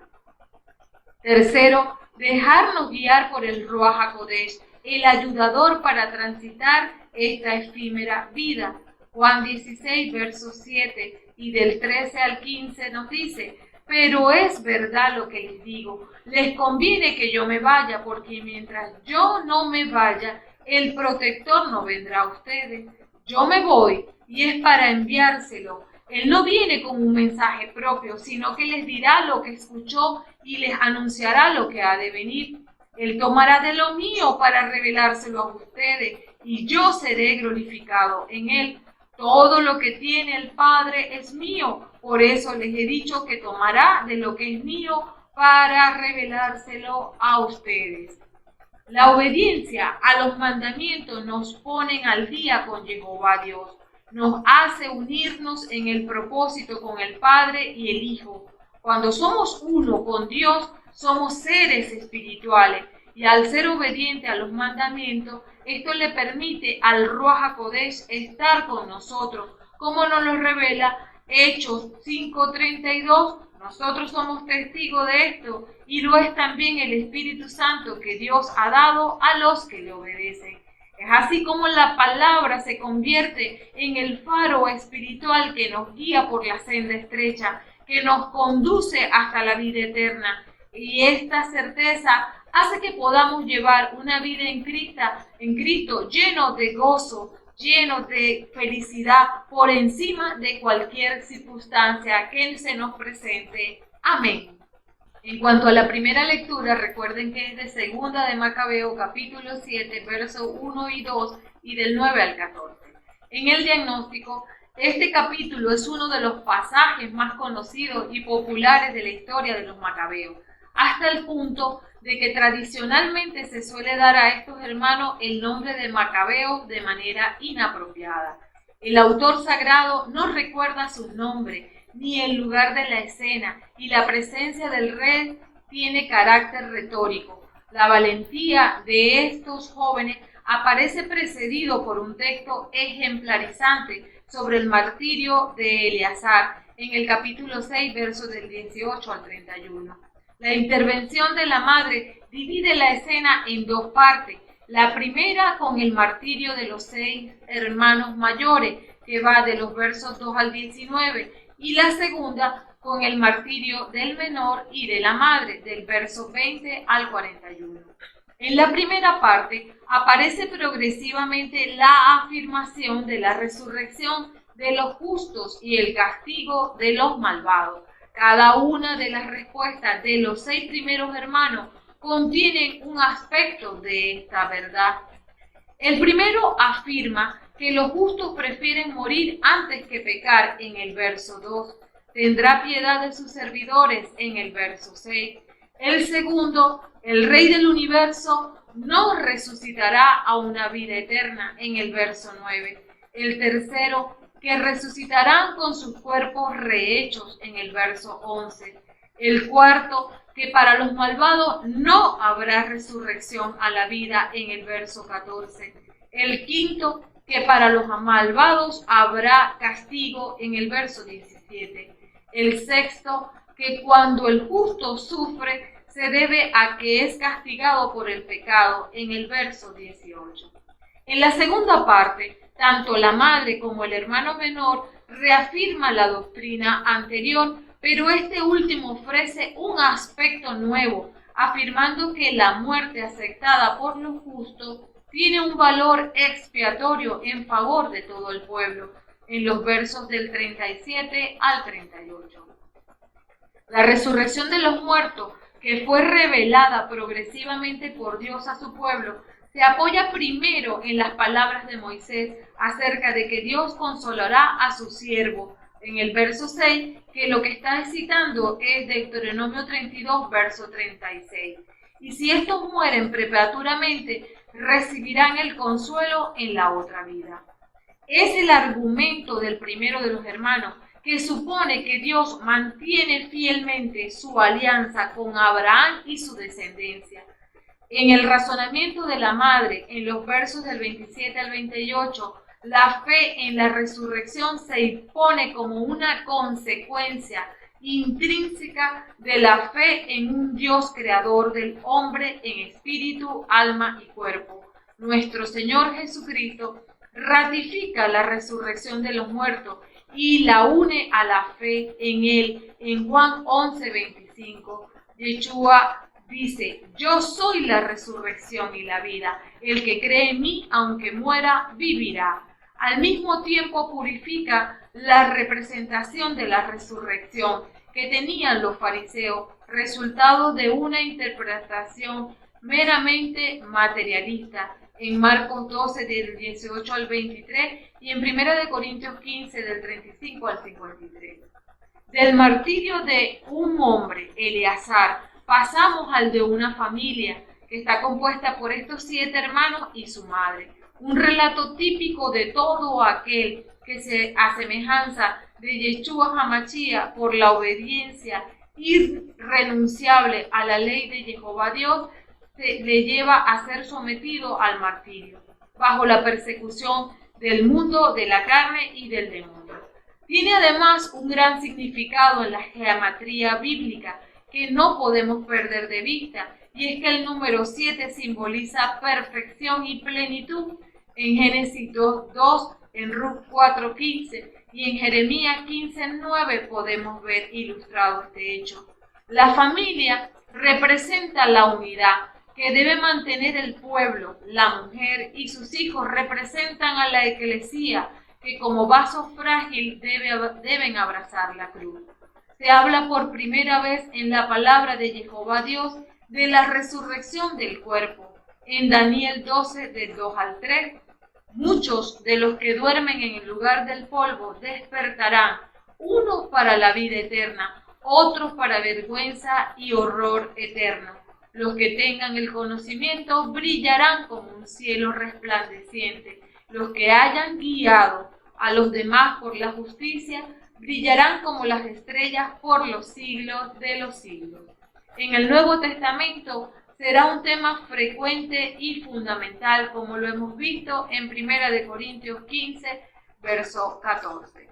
Tercero, dejarnos guiar por el Ruach HaKodesh, el ayudador para transitar esta efímera vida. Juan 16, verso 7 y del 13 al 15 nos dice: pero es verdad lo que les digo, les conviene que yo me vaya, porque mientras yo no me vaya, el protector no vendrá a ustedes. Yo me voy y es para enviárselo, Él no viene con un mensaje propio, sino que les dirá lo que escuchó y les anunciará lo que ha de venir. Él tomará de lo mío para revelárselo a ustedes, y yo seré glorificado en él. Todo lo que tiene el Padre es mío, por eso les he dicho que tomará de lo que es mío para revelárselo a ustedes. La obediencia a los mandamientos nos pone al día con Jehová Dios. Nos hace unirnos en el propósito con el Padre y el Hijo. Cuando somos uno con Dios, somos seres espirituales y al ser obediente a los mandamientos, esto le permite al Ruach HaKodesh estar con nosotros, como nos lo revela Hechos 5:32. Nosotros somos testigos de esto y lo es también el Espíritu Santo que Dios ha dado a los que le obedecen. Es así como la palabra se convierte en el faro espiritual que nos guía por la senda estrecha, que nos conduce hasta la vida eterna. Y esta certeza hace que podamos llevar una vida en Cristo lleno de gozo, lleno de felicidad por encima de cualquier circunstancia que se nos presente. Amén. En cuanto a la primera lectura, recuerden que es de Segunda de Macabeo, capítulo 7, versos 1 y 2, y del 9 al 14. En el diagnóstico, este capítulo es uno de los pasajes más conocidos y populares de la historia de los Macabeos, hasta el punto de que tradicionalmente se suele dar a estos hermanos el nombre de Macabeos de manera inapropiada. El autor sagrado no recuerda su nombre ni el lugar de la escena, y la presencia del rey tiene carácter retórico. La valentía de estos jóvenes aparece precedido por un texto ejemplarizante sobre el martirio de Eleazar en el capítulo 6, versos del 18 al 31. La intervención de la madre divide la escena en dos partes. La primera con el martirio de los 6 hermanos mayores, que va de los versos 2 al 19, y la segunda con el martirio del menor y de la madre, del verso 20 al 41. En la primera parte aparece progresivamente la afirmación de la resurrección de los justos y el castigo de los malvados. Cada una de las respuestas de los 6 primeros hermanos contienen un aspecto de esta verdad. El primero afirma que los justos prefieren morir antes que pecar en el verso 2. Tendrá piedad de sus servidores en el verso 6. El segundo, el Rey del universo, no resucitará a una vida eterna en el verso 9. El tercero, que resucitarán con sus cuerpos rehechos en el verso 11. El cuarto, que para los malvados no habrá resurrección a la vida en el verso 14. El quinto, que para los malvados habrá castigo en el verso 17. El sexto, que cuando el justo sufre se debe a que es castigado por el pecado en el verso 18. En la segunda parte, tanto la madre como el hermano menor reafirman la doctrina anterior, pero este último ofrece un aspecto nuevo, afirmando que la muerte aceptada por los justos tiene un valor expiatorio en favor de todo el pueblo, en los versos del 37 al 38. La resurrección de los muertos, que fue revelada progresivamente por Dios a su pueblo, se apoya primero en las palabras de Moisés acerca de que Dios consolará a su siervo, en el verso 6, que lo que está citando es Deuteronomio 32, verso 36. Y si estos mueren prematuramente, recibirán el consuelo en la otra vida. Es el argumento del primero de los hermanos, que supone que Dios mantiene fielmente su alianza con Abraham y su descendencia. En el razonamiento de la madre, en los versos del 27 al 28, la fe en la resurrección se impone como una consecuencia intrínseca de la fe en un Dios creador del hombre en espíritu, alma y cuerpo. Nuestro Señor Jesucristo ratifica la resurrección de los muertos y la une a la fe en Él. En Juan 11:25, Yeshua dice: yo soy la resurrección y la vida. El que cree en mí, aunque muera, vivirá. Al mismo tiempo purifica la representación de la resurrección que tenían los fariseos, resultado de una interpretación meramente materialista, en Marcos 12 del 18 al 23 y en 1 Corintios 15 del 35 al 53. Del martirio de un hombre, Eleazar, pasamos al de una familia que está compuesta por estos 7 hermanos y su madre. Un relato típico de todo aquel que se asemejanza de Yeshua HaMashiach por la obediencia irrenunciable a la ley de Jehová Dios, le lleva a ser sometido al martirio, bajo la persecución del mundo, de la carne y del demonio. Tiene además un gran significado en la geometría bíblica que no podemos perder de vista, y es que el número 7 simboliza perfección y plenitud. En Génesis 2, en Ruth 4:15 y en Jeremías 15:9 podemos ver ilustrado este hecho. La familia representa la unidad que debe mantener el pueblo. La mujer y sus hijos representan a la eclesía, que como vaso frágil deben abrazar la cruz. Se habla por primera vez en la palabra de Jehová Dios de la resurrección del cuerpo. En Daniel 12, del 2 al 3, muchos de los que duermen en el lugar del polvo despertarán, unos para la vida eterna, otros para vergüenza y horror eterno. Los que tengan el conocimiento brillarán como un cielo resplandeciente. Los que hayan guiado a los demás por la justicia brillarán como las estrellas por los siglos de los siglos. En el Nuevo Testamento será un tema frecuente y fundamental, como lo hemos visto en 1 Corintios 15, verso 14.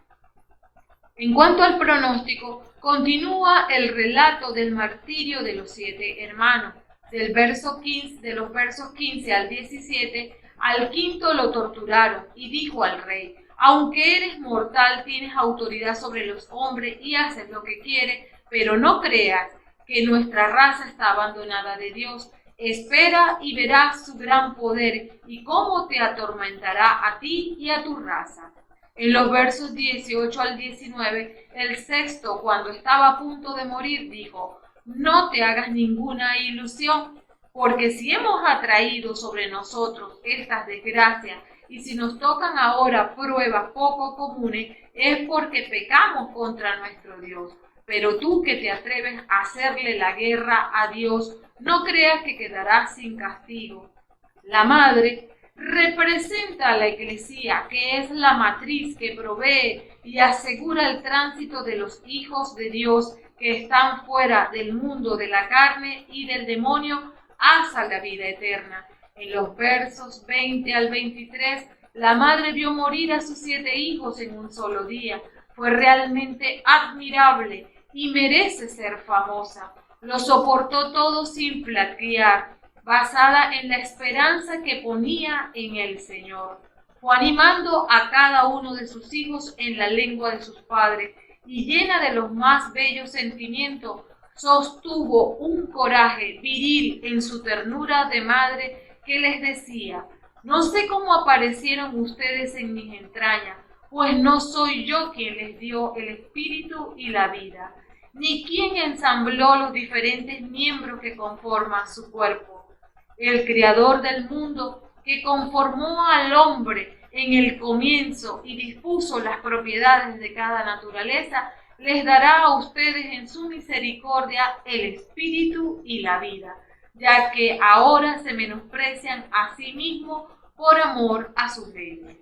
En cuanto al pronóstico, continúa el relato del martirio de los 7 hermanos. De los versos 15 al 17, al quinto lo torturaron y dijo al rey: aunque eres mortal, tienes autoridad sobre los hombres y haces lo que quieres, pero no creas que nuestra raza está abandonada de Dios. Espera y verás su gran poder y cómo te atormentará a ti y a tu raza. En los versos 18 al 19, el sexto, cuando estaba a punto de morir, dijo: no te hagas ninguna ilusión, porque si hemos atraído sobre nosotros estas desgracias y si nos tocan ahora pruebas poco comunes, es porque pecamos contra nuestro Dios. Pero tú que te atreves a hacerle la guerra a Dios, no creas que quedarás sin castigo. La madre representa a la Eclesía, que es la matriz que provee y asegura el tránsito de los hijos de Dios que están fuera del mundo de la carne y del demonio hacia la vida eterna. En los versos 20 al 23, la madre vio morir a sus 7 hijos en un solo día. Fue realmente admirable y merece ser famosa. Lo soportó todo sin flaquear, basada en la esperanza que ponía en el Señor. Fue animando a cada uno de sus hijos en la lengua de sus padres y llena de los más bellos sentimientos, sostuvo un coraje viril en su ternura de madre que les decía: no sé cómo aparecieron ustedes en mis entrañas, pues no soy yo quien les dio el espíritu y la vida, ni quien ensambló los diferentes miembros que conforman su cuerpo. El Creador del mundo, que conformó al hombre en el comienzo y dispuso las propiedades de cada naturaleza, les dará a ustedes en su misericordia el espíritu y la vida, ya que ahora se menosprecian a sí mismos por amor a sus leyes.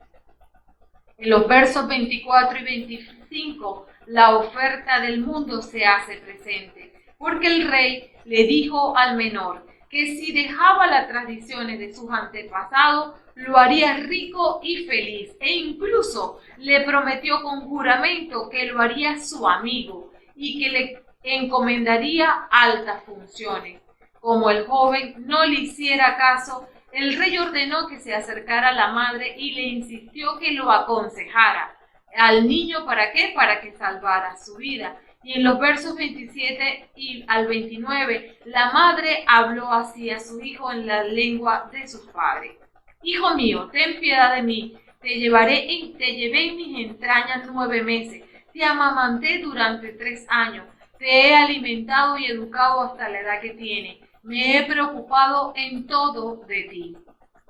En los versos 24 y 25, la oferta del mundo se hace presente, porque el rey le dijo al menor que si dejaba las tradiciones de sus antepasados, lo haría rico y feliz, e incluso le prometió con juramento que lo haría su amigo y que le encomendaría altas funciones. Como el joven no le hiciera caso, el rey ordenó que se acercara a la madre y le insistió que lo aconsejara al niño. ¿Para qué? Para que salvara su vida. Y en los versos 27 y al 29, la madre habló así a su hijo en la lengua de sus padres: hijo mío, ten piedad de mí, Te llevé en mis entrañas 9 meses, te amamanté durante 3 años, te he alimentado y educado hasta la edad que tienes, me he preocupado en todo de ti.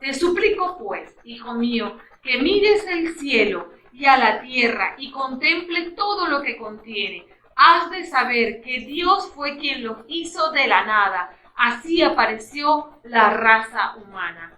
Te suplico pues, hijo mío, que mires el cielo y a la tierra y contemples todo lo que contiene. Has de saber que Dios fue quien los hizo de la nada, así apareció la raza humana.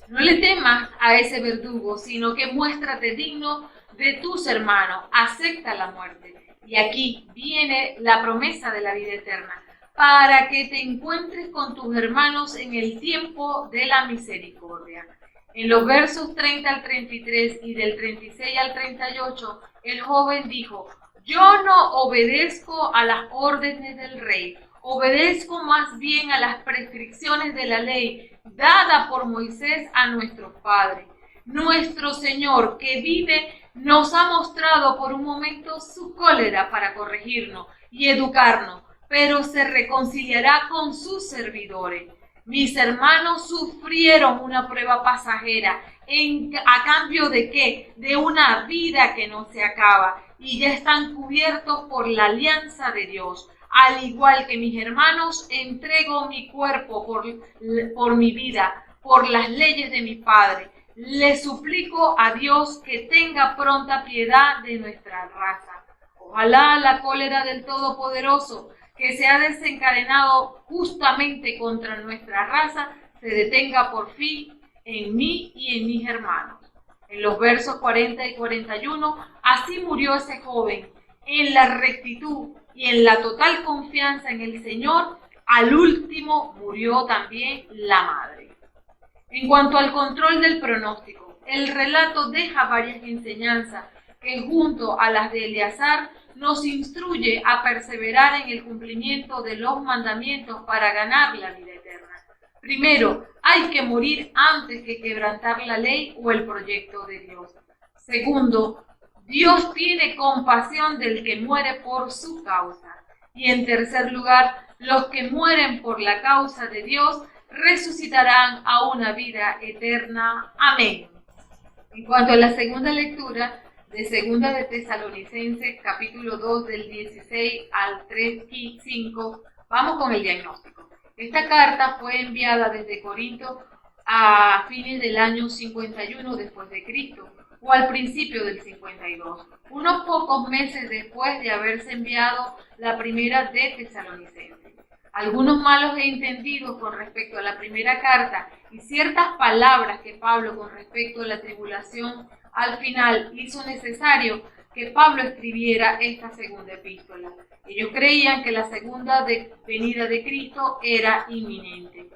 No le temas a ese verdugo, sino que muéstrate digno de tus hermanos, acepta la muerte. Y aquí viene la promesa de la vida eterna, para que te encuentres con tus hermanos en el tiempo de la misericordia. En los versos 30 al 33 y del 36 al 38, el joven dijo: yo no obedezco a las órdenes del rey, obedezco más bien a las prescripciones de la ley dada por Moisés a nuestros padres. Nuestro Señor, que vive, nos ha mostrado por un momento su cólera para corregirnos y educarnos, pero se reconciliará con sus servidores. Mis hermanos sufrieron una prueba pasajera, ¿a cambio de qué? De una vida que no se acaba, y ya están cubiertos por la alianza de Dios. Al igual que mis hermanos, entrego mi cuerpo por mi vida, por las leyes de mi Padre. Le suplico a Dios que tenga pronta piedad de nuestra raza. Ojalá la cólera del Todopoderoso, que se ha desencadenado justamente contra nuestra raza, se detenga por fin en mí y en mis hermanos. En los versos 40 y 41, así murió ese joven, en la rectitud y en la total confianza en el Señor. Al último murió también la madre. En cuanto al control del pronóstico, el relato deja varias enseñanzas que, junto a las de Eleazar, nos instruye a perseverar en el cumplimiento de los mandamientos para ganar la vida eterna. Primero, hay que morir antes que quebrantar la ley o el proyecto de Dios. Segundo, Dios tiene compasión del que muere por su causa. Y en tercer lugar, los que mueren por la causa de Dios resucitarán a una vida eterna. Amén. En cuanto a la segunda lectura, de Segunda de Tesalonicenses, capítulo 2, del 16 al 3:5, vamos con el diagnóstico. Esta carta fue enviada desde Corinto a fines del año 51 después de Cristo, o al principio del 52, unos pocos meses después de haberse enviado la primera de Tesalonicenses. Algunos malos entendidos con respecto a la primera carta y ciertas palabras que Pablo con respecto a la tribulación al final hizo necesario que Pablo escribiera esta segunda epístola. Ellos creían que la segunda venida de Cristo era inminente.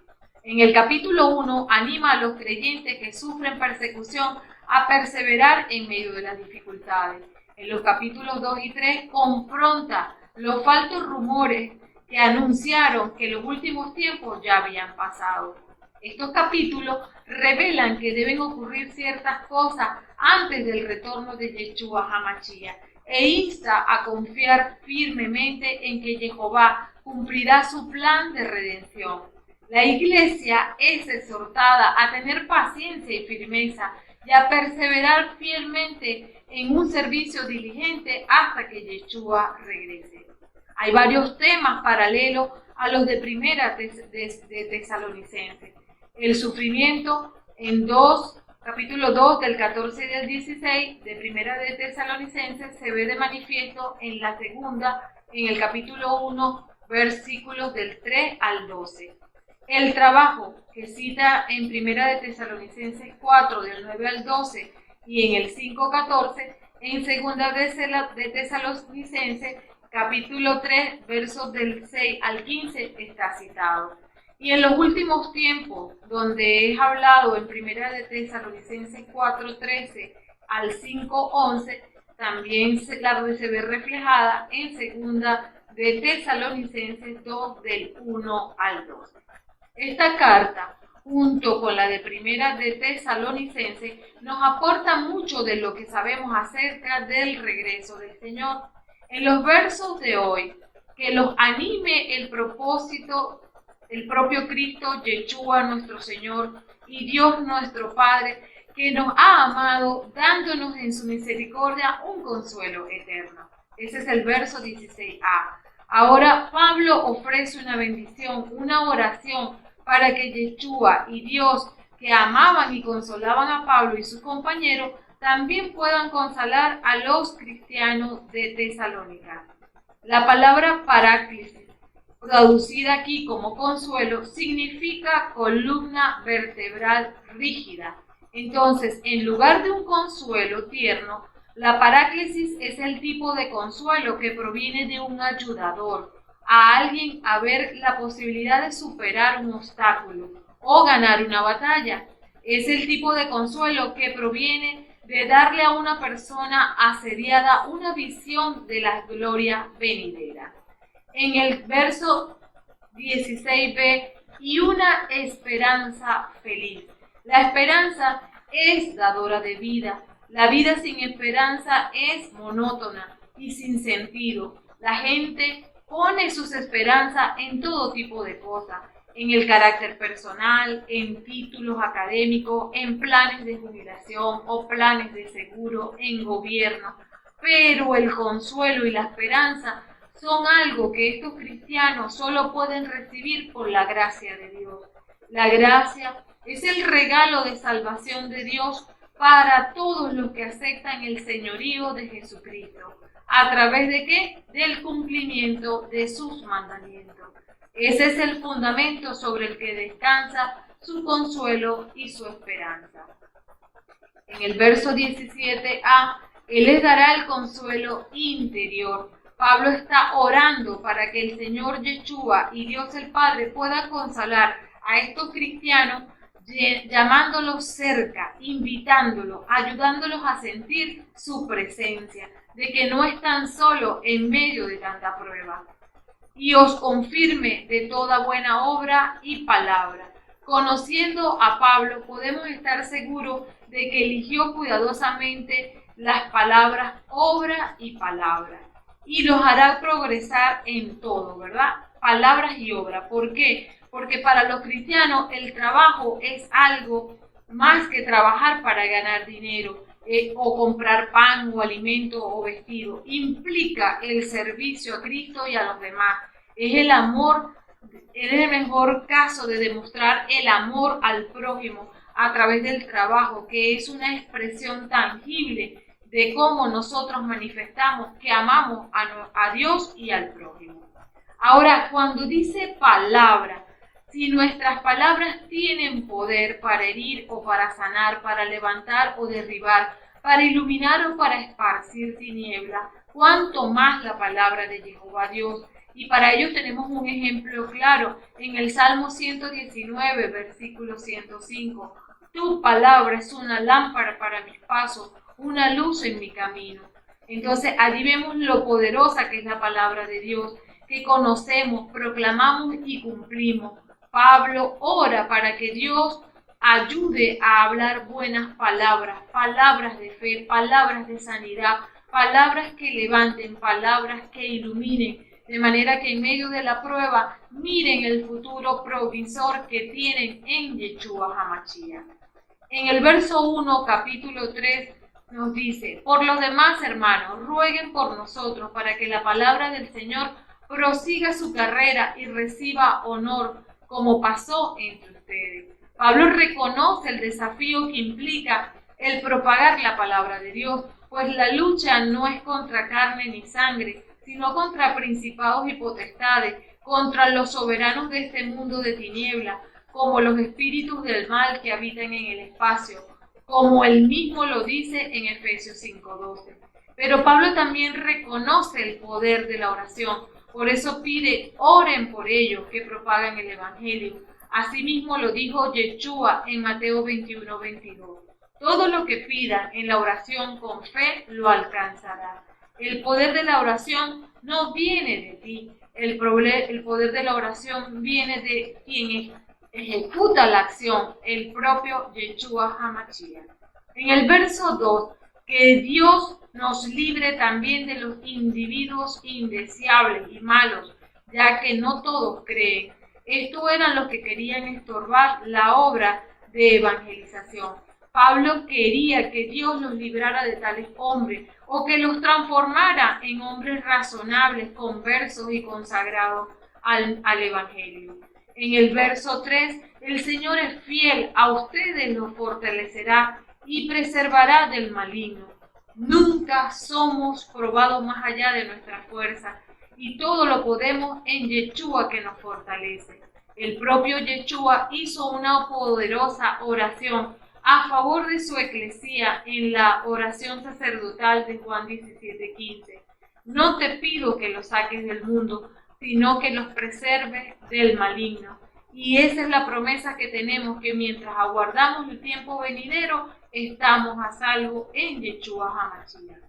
En el capítulo 1 anima a los creyentes que sufren persecución a perseverar en medio de las dificultades. En los capítulos 2 y 3 confronta los falsos rumores que anunciaron que los últimos tiempos ya habían pasado. Estos capítulos revelan que deben ocurrir ciertas cosas antes del retorno de Yeshua HaMashiach e insta a confiar firmemente en que Jehová cumplirá su plan de redención. La Iglesia es exhortada a tener paciencia y firmeza y a perseverar fielmente en un servicio diligente hasta que Yeshua regrese. Hay varios temas paralelos a los de primera de Tesalonicenses. El sufrimiento en capítulo 2 del 14 y del 16 de primera de Tesalonicenses se ve de manifiesto en la segunda, en el capítulo 1, versículos del 3 al 12. El trabajo que cita en primera de Tesalonicenses 4 del 9 al 12 y en el 5:14, en segunda de Tesalonicenses capítulo 3, versos del 6 al 15 está citado. Y en los últimos tiempos, donde es hablado en primera de Tesalonicenses 4:13 al 5:11, también se ve reflejada en segunda de Tesalonicenses 2 del 1 al 12. Esta carta, junto con la de primera de Tesalonicenses, nos aporta mucho de lo que sabemos acerca del regreso del Señor. En los versos de hoy, que los anime el propósito, el propio Cristo, Yeshua nuestro Señor y Dios nuestro Padre, que nos ha amado, dándonos en su misericordia un consuelo eterno. Ese es el verso 16a. Ahora Pablo ofrece una bendición, una oración para que Yeshua y Dios, que amaban y consolaban a Pablo y sus compañeros, también puedan consolar a los cristianos de Tesalónica. La palabra paráclisis, traducida aquí como consuelo, significa columna vertebral rígida. Entonces, en lugar de un consuelo tierno, la paráclisis es el tipo de consuelo que proviene de un ayudador, a alguien a ver la posibilidad de superar un obstáculo o ganar una batalla. Es el tipo de consuelo que proviene de darle a una persona asediada una visión de la gloria venidera. En el verso 16b, y una esperanza feliz. La esperanza es dadora de vida. La vida sin esperanza es monótona y sin sentido. La gente pone sus esperanzas en todo tipo de cosas, en el carácter personal, en títulos académicos, en planes de jubilación o planes de seguro, en gobierno. Pero el consuelo y la esperanza son algo que estos cristianos solo pueden recibir por la gracia de Dios. La gracia es el regalo de salvación de Dios para todos los que aceptan el señorío de Jesucristo. ¿A través de qué? Del cumplimiento de sus mandamientos. Ese es el fundamento sobre el que descansa su consuelo y su esperanza. En el verso 17a, Él les dará el consuelo interior. Pablo está orando para que el Señor Yeshua y Dios el Padre puedan consolar a estos cristianos, llamándolos cerca, invitándolos, ayudándolos a sentir su presencia, de que no están solos en medio de tanta prueba. Y os confirme de toda buena obra y palabra. Conociendo a Pablo, podemos estar seguros de que eligió cuidadosamente las palabras obra y palabra. Y los hará progresar en todo, ¿verdad? Palabras y obra. ¿Por qué? Porque para los cristianos el trabajo es algo más que trabajar para ganar dinero o comprar pan o alimento o vestido. Implica el servicio a Cristo y a los demás. Es el amor, es el mejor caso de demostrar el amor al prójimo a través del trabajo, que es una expresión tangible de cómo nosotros manifestamos que amamos a Dios y al prójimo. Ahora, cuando dice palabra, si nuestras palabras tienen poder para herir o para sanar, para levantar o derribar, para iluminar o para esparcir tinieblas, cuánto más la palabra de Jehová Dios. Y para ello tenemos un ejemplo claro en el Salmo 119, versículo 105. Tu palabra es una lámpara para mis pasos, una luz en mi camino. Entonces allí vemos lo poderosa que es la palabra de Dios, que conocemos, proclamamos y cumplimos. Pablo ora para que Dios ayude a hablar buenas palabras, palabras de fe, palabras de sanidad, palabras que levanten, palabras que iluminen, de manera que en medio de la prueba miren el futuro provisor que tienen en Yeshua HaMashiach. En el verso 1, capítulo 3, nos dice: por los demás, hermanos, rueguen por nosotros para que la palabra del Señor prosiga su carrera y reciba honor, como pasó entre ustedes. Pablo reconoce el desafío que implica el propagar la palabra de Dios, pues la lucha no es contra carne ni sangre, sino contra principados y potestades, contra los soberanos de este mundo de tinieblas, como los espíritus del mal que habitan en el espacio, como él mismo lo dice en Efesios 5:12. Pero Pablo también reconoce el poder de la oración, por eso pide: oren por ellos que propagan el evangelio. Asimismo lo dijo Yeshua en Mateo 21:22. Todo lo que pidan en la oración con fe lo alcanzará. El poder de la oración no viene de ti. El poder de la oración viene de quien ejecuta la acción, el propio Yeshua HaMashiach. En el verso 2, que Dios nos libre también de los individuos indeseables y malos, ya que no todos creen. Estos eran los que querían estorbar la obra de evangelización. Pablo quería que Dios los librara de tales hombres o que los transformara en hombres razonables, conversos y consagrados al Evangelio. En el verso 3, el Señor es fiel, a ustedes los fortalecerá y preservará del maligno. Nunca somos probados más allá de nuestra fuerza y todo lo podemos en Yeshua que nos fortalece. El propio Yeshua hizo una poderosa oración a favor de su eclesía en la oración sacerdotal de Juan 17:15. No te pido que los saques del mundo, sino que los preserves del maligno. Y esa es la promesa que tenemos, que mientras aguardamos el tiempo venidero, estamos a salvo en Yeshua HaMashiach.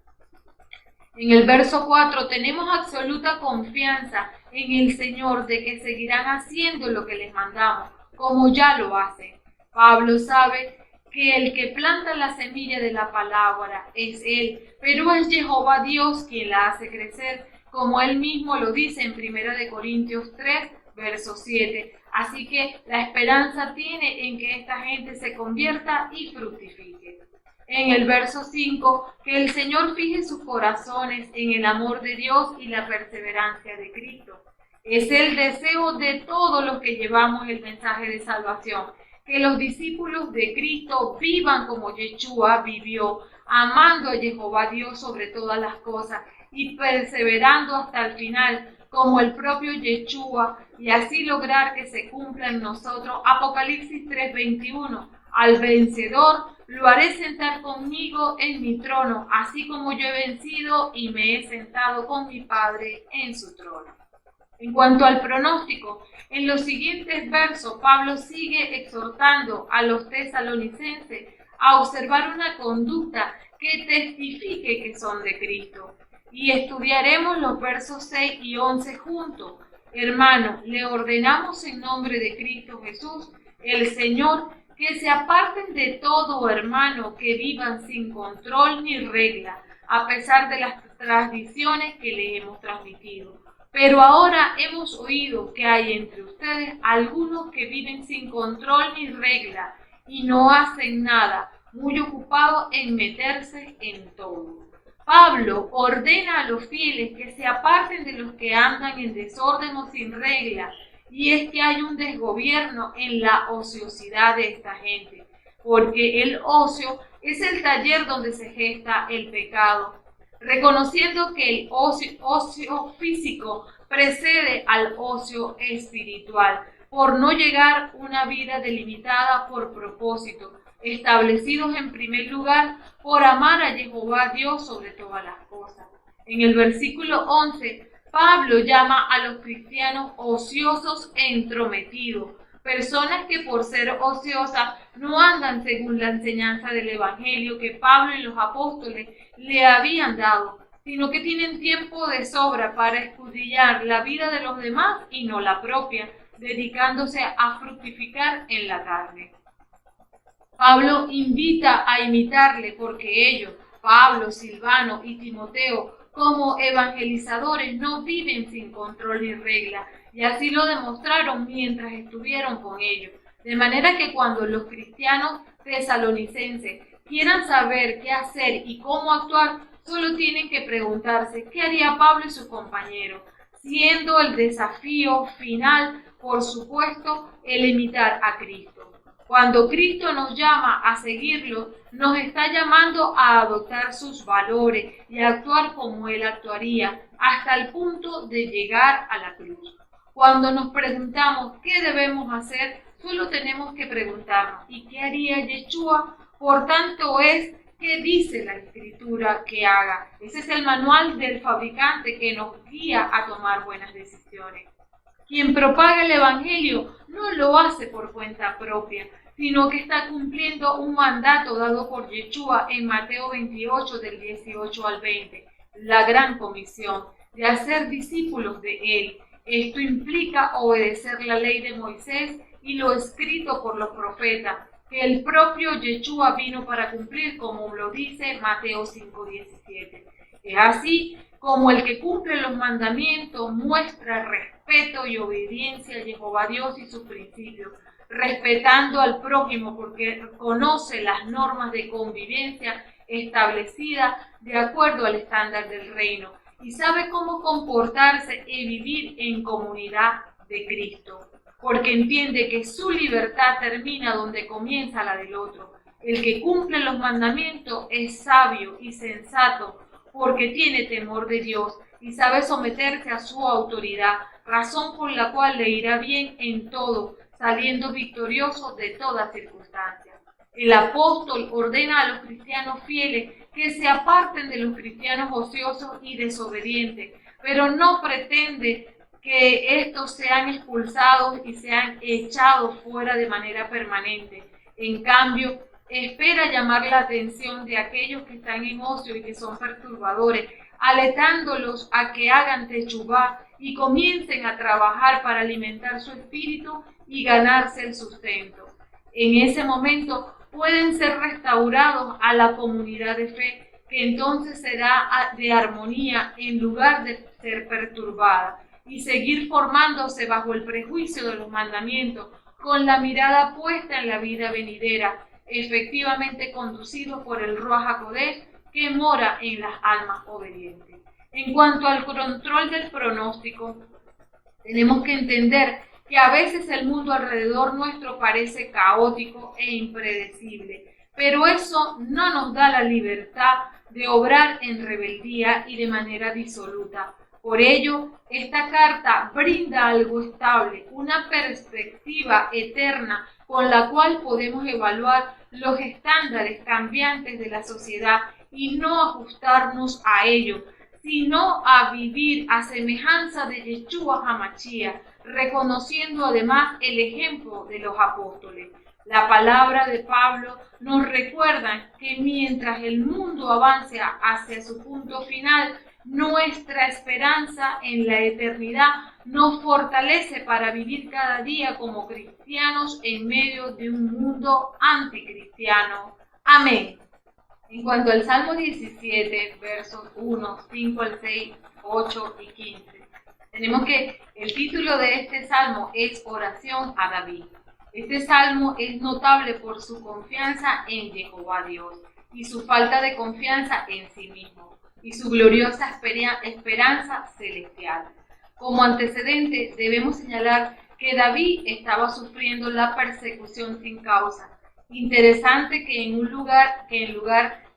En el verso 4 tenemos absoluta confianza en el Señor de que seguirán haciendo lo que les mandamos, como ya lo hacen. Pablo sabe que el que planta la semilla de la palabra es Él, pero es Jehová Dios quien la hace crecer, como Él mismo lo dice en 1 Corintios 3, verso 7. Así que la esperanza tiene en que esta gente se convierta y fructifique. En el verso 5, que el Señor fije sus corazones en el amor de Dios y la perseverancia de Cristo. Es el deseo de todos los que llevamos el mensaje de salvación, que los discípulos de Cristo vivan como Yeshua vivió, amando a Jehová Dios sobre todas las cosas y perseverando hasta el final, como el propio Yeshua, y así lograr que se cumpla en nosotros Apocalipsis 3:21. Al vencedor lo haré sentar conmigo en mi trono, así como yo he vencido y me he sentado con mi Padre en su trono. En cuanto al pronóstico, en los siguientes versos Pablo sigue exhortando a los tesalonicenses a observar una conducta que testifique que son de Cristo. Y estudiaremos los versos 6 y 11 juntos. Hermano, le ordenamos en nombre de Cristo Jesús, el Señor, que se aparten de todo hermano, que vivan sin control ni regla, a pesar de las tradiciones que le hemos transmitido. Pero ahora hemos oído que hay entre ustedes algunos que viven sin control ni regla y no hacen nada, muy ocupados en meterse en todo. Pablo ordena a los fieles que se aparten de los que andan en desorden o sin regla, y es que hay un desgobierno en la ociosidad de esta gente, porque el ocio es el taller donde se gesta el pecado, reconociendo que el ocio físico precede al ocio espiritual, por no llegar una vida delimitada por propósito, establecidos en primer lugar por amar a Jehová Dios sobre todas las cosas. En el versículo 11, Pablo llama a los cristianos ociosos e entrometidos, personas que por ser ociosas no andan según la enseñanza del Evangelio que Pablo y los apóstoles le habían dado, sino que tienen tiempo de sobra para escudriñar la vida de los demás y no la propia, dedicándose a fructificar en la carne. Pablo invita a imitarle porque ellos, Pablo, Silvano y Timoteo, como evangelizadores no viven sin control ni regla, y así lo demostraron mientras estuvieron con ellos. De manera que cuando los cristianos tesalonicenses quieran saber qué hacer y cómo actuar, solo tienen que preguntarse qué haría Pablo y sus compañeros, siendo el desafío final, por supuesto, el imitar a Cristo. Cuando Cristo nos llama a seguirlo, nos está llamando a adoptar sus valores y a actuar como Él actuaría, hasta el punto de llegar a la cruz. Cuando nos preguntamos qué debemos hacer, solo tenemos que preguntarnos, ¿y qué haría Yeshua? Por tanto es, ¿qué dice la Escritura que haga? Ese es el manual del fabricante que nos guía a tomar buenas decisiones. Quien propaga el Evangelio no lo hace por cuenta propia, sino que está cumpliendo un mandato dado por Yeshua en Mateo 28, del 18 al 20, la gran comisión de hacer discípulos de Él. Esto implica obedecer la ley de Moisés y lo escrito por los profetas, que el propio Yeshua vino para cumplir, como lo dice Mateo 5:17. Es así como el que cumple los mandamientos muestra respeto y obediencia a Jehová Dios y sus principios, respetando al prójimo porque conoce las normas de convivencia establecidas de acuerdo al estándar del reino y sabe cómo comportarse y vivir en comunidad de Cristo, porque entiende que su libertad termina donde comienza la del otro. El que cumple los mandamientos es sabio y sensato porque tiene temor de Dios y sabe someterse a su autoridad, razón por la cual le irá bien en todo, saliendo victorioso de toda circunstancia. El apóstol ordena a los cristianos fieles que se aparten de los cristianos ociosos y desobedientes, pero no pretende que estos sean expulsados y sean echados fuera de manera permanente. En cambio, espera llamar la atención de aquellos que están en ocio y que son perturbadores, alentándolos a que hagan techubá y comiencen a trabajar para alimentar su espíritu y ganarse el sustento. En ese momento pueden ser restaurados a la comunidad de fe, que entonces será de armonía en lugar de ser perturbada, y seguir formándose bajo el prejuicio de los mandamientos, con la mirada puesta en la vida venidera, efectivamente conducido por el Ruach HaKodesh que mora en las almas obedientes. En cuanto al control del pronóstico, tenemos que entender que a veces el mundo alrededor nuestro parece caótico e impredecible, pero eso no nos da la libertad de obrar en rebeldía y de manera disoluta. Por ello, esta carta brinda algo estable, una perspectiva eterna con la cual podemos evaluar los estándares cambiantes de la sociedad y no ajustarnos a ello, sino a vivir a semejanza de Yeshua HaMashiach, reconociendo además el ejemplo de los apóstoles. La palabra de Pablo nos recuerda que mientras el mundo avance hacia su punto final, nuestra esperanza en la eternidad nos fortalece para vivir cada día como cristianos en medio de un mundo anticristiano. Amén. En cuanto al Salmo 17, versos 1, 5 al 6, 8 y 15, tenemos que el título de este salmo es Oración a David. Este salmo es notable por su confianza en Jehová Dios y su falta de confianza en sí mismo y su gloriosa esperanza celestial. Como antecedente, debemos señalar que David estaba sufriendo la persecución sin causa. Interesante que en lugar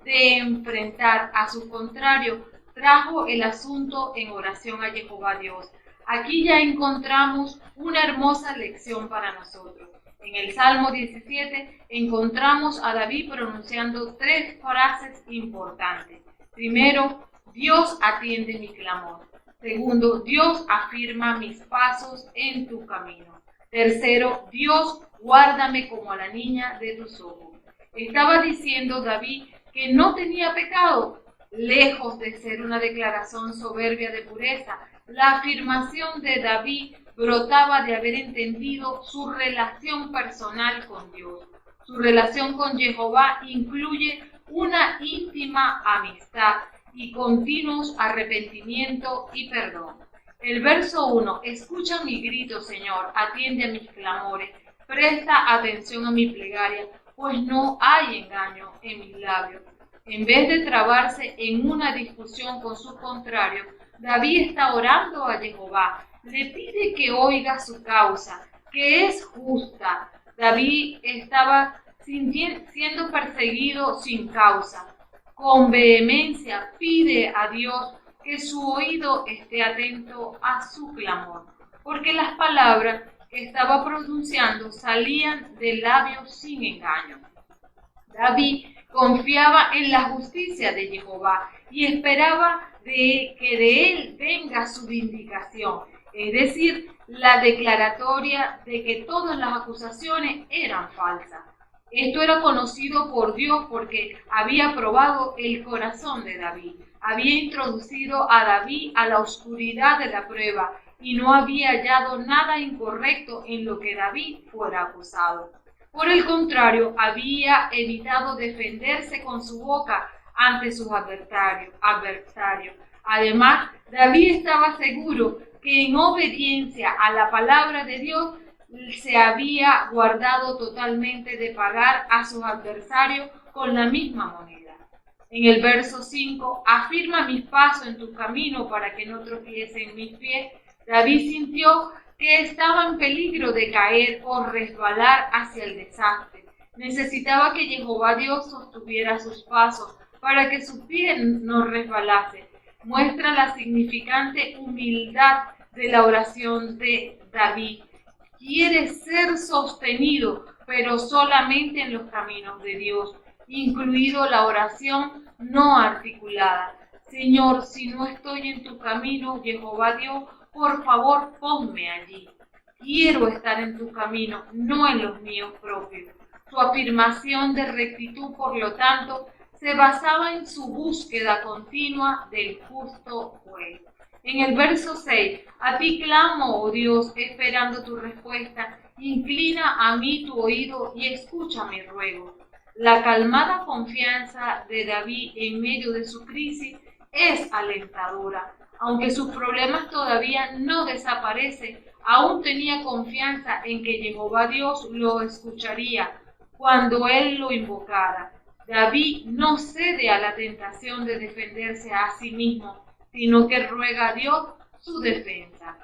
de enfrentar a su contrario, trajo el asunto en oración a Jehová Dios. Aquí ya encontramos una hermosa lección para nosotros. En el Salmo 17 encontramos a David pronunciando 3 frases importantes. Primero, Dios atiende mi clamor. Segundo, Dios afirma mis pasos en tu camino. Tercero, Dios guárdame como a la niña de tus ojos. Estaba diciendo David que no tenía pecado, lejos de ser una declaración soberbia de pureza. La afirmación de David brotaba de haber entendido su relación personal con Dios. Su relación con Jehová incluye una íntima amistad y continuos arrepentimiento y perdón. El verso 1, escucha mi grito, Señor, atiende a mis clamores, presta atención a mi plegaria, pues no hay engaño en mis labios. En vez de trabarse en una discusión con su contrario, David está orando a Jehová, le pide que oiga su causa, que es justa. David estaba siendo perseguido sin causa. Con vehemencia pide a Dios que su oído esté atento a su clamor, porque las palabras que estaba pronunciando salían de labios sin engaño. David confiaba en la justicia de Jehová y esperaba que de él venga su vindicación, es decir, la declaratoria de que todas las acusaciones eran falsas. Esto era conocido por Dios porque había probado el corazón de David, había introducido a David a la oscuridad de la prueba y no había hallado nada incorrecto en lo que David fuera acusado. Por el contrario, había evitado defenderse con su boca ante sus adversarios. Además, David estaba seguro que en obediencia a la palabra de Dios se había guardado totalmente de pagar a sus adversarios con la misma moneda. En el verso 5, afirma mis pasos en tu camino para que no tropiecen mis pies. David sintió que estaba en peligro de caer o resbalar hacia el desastre. Necesitaba que Jehová Dios sostuviera sus pasos para que su pie no resbalase. Muestra la significante humildad de la oración de David. Quiere ser sostenido, pero solamente en los caminos de Dios, incluido la oración no articulada. Señor, si no estoy en tu camino, Jehová Dios, por favor, ponme allí. Quiero estar en tu camino, no en los míos propios. Su afirmación de rectitud, por lo tanto, se basaba en su búsqueda continua del justo juez. En el verso 6, a ti clamo, oh Dios, esperando tu respuesta. Inclina a mí tu oído y escucha mi ruego. La calmada confianza de David en medio de su crisis es alentadora. Aunque sus problemas todavía no desaparecen, aún tenía confianza en que Jehová Dios lo escucharía cuando él lo invocara. David no cede a la tentación de defenderse a sí mismo, sino que ruega a Dios su defensa.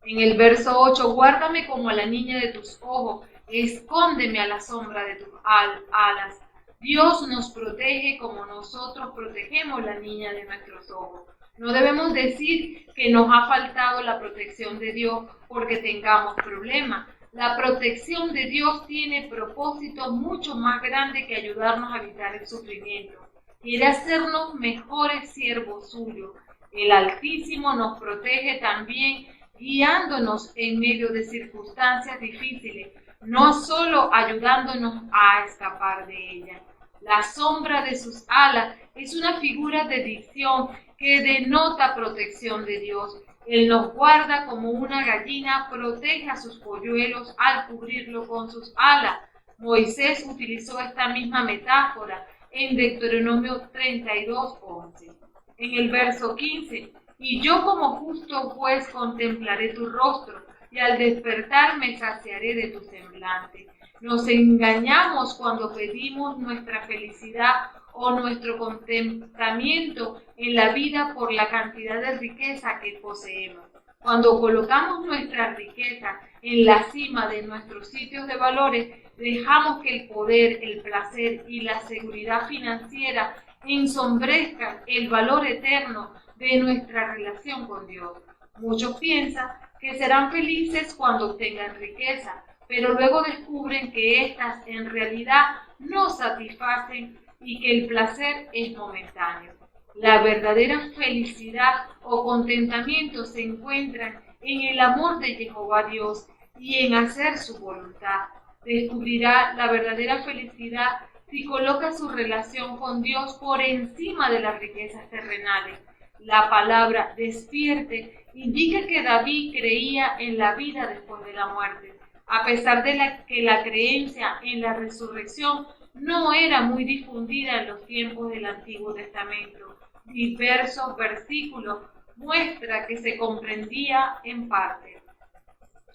En el verso 8, guárdame como a la niña de tus ojos, escóndeme a la sombra de tus alas. Dios nos protege como nosotros protegemos la niña de nuestros ojos. No debemos decir que nos ha faltado la protección de Dios porque tengamos problemas. La protección de Dios tiene propósito mucho más grande que ayudarnos a evitar el sufrimiento. Quiere hacernos mejores siervos suyos. El Altísimo nos protege también, guiándonos en medio de circunstancias difíciles, no solo ayudándonos a escapar de ellas. La sombra de sus alas es una figura de dicción que denota protección de Dios. Él nos guarda como una gallina protege a sus polluelos al cubrirlo con sus alas. Moisés utilizó esta misma metáfora en Deuteronomio 32:11. En el verso 15, y yo como justo juez contemplaré tu rostro, y al despertar me saciaré de tu semblante. Nos engañamos cuando pedimos nuestra felicidad o nuestro contentamiento en la vida por la cantidad de riqueza que poseemos. Cuando colocamos nuestra riqueza en la cima de nuestros sitios de valores, dejamos que el poder, el placer y la seguridad financiera ensombrezcan el valor eterno de nuestra relación con Dios. Muchos piensan que serán felices cuando obtengan riqueza, pero luego descubren que éstas en realidad no satisfacen y que el placer es momentáneo. La verdadera felicidad o contentamiento se encuentran en el amor de Jehová Dios y en hacer su voluntad. Descubrirá la verdadera felicidad si coloca su relación con Dios por encima de las riquezas terrenales. La palabra despierte indica que David creía en la vida después de la muerte. A pesar de que la creencia en la resurrección no era muy difundida en los tiempos del Antiguo Testamento, diversos versículos muestran que se comprendía en parte.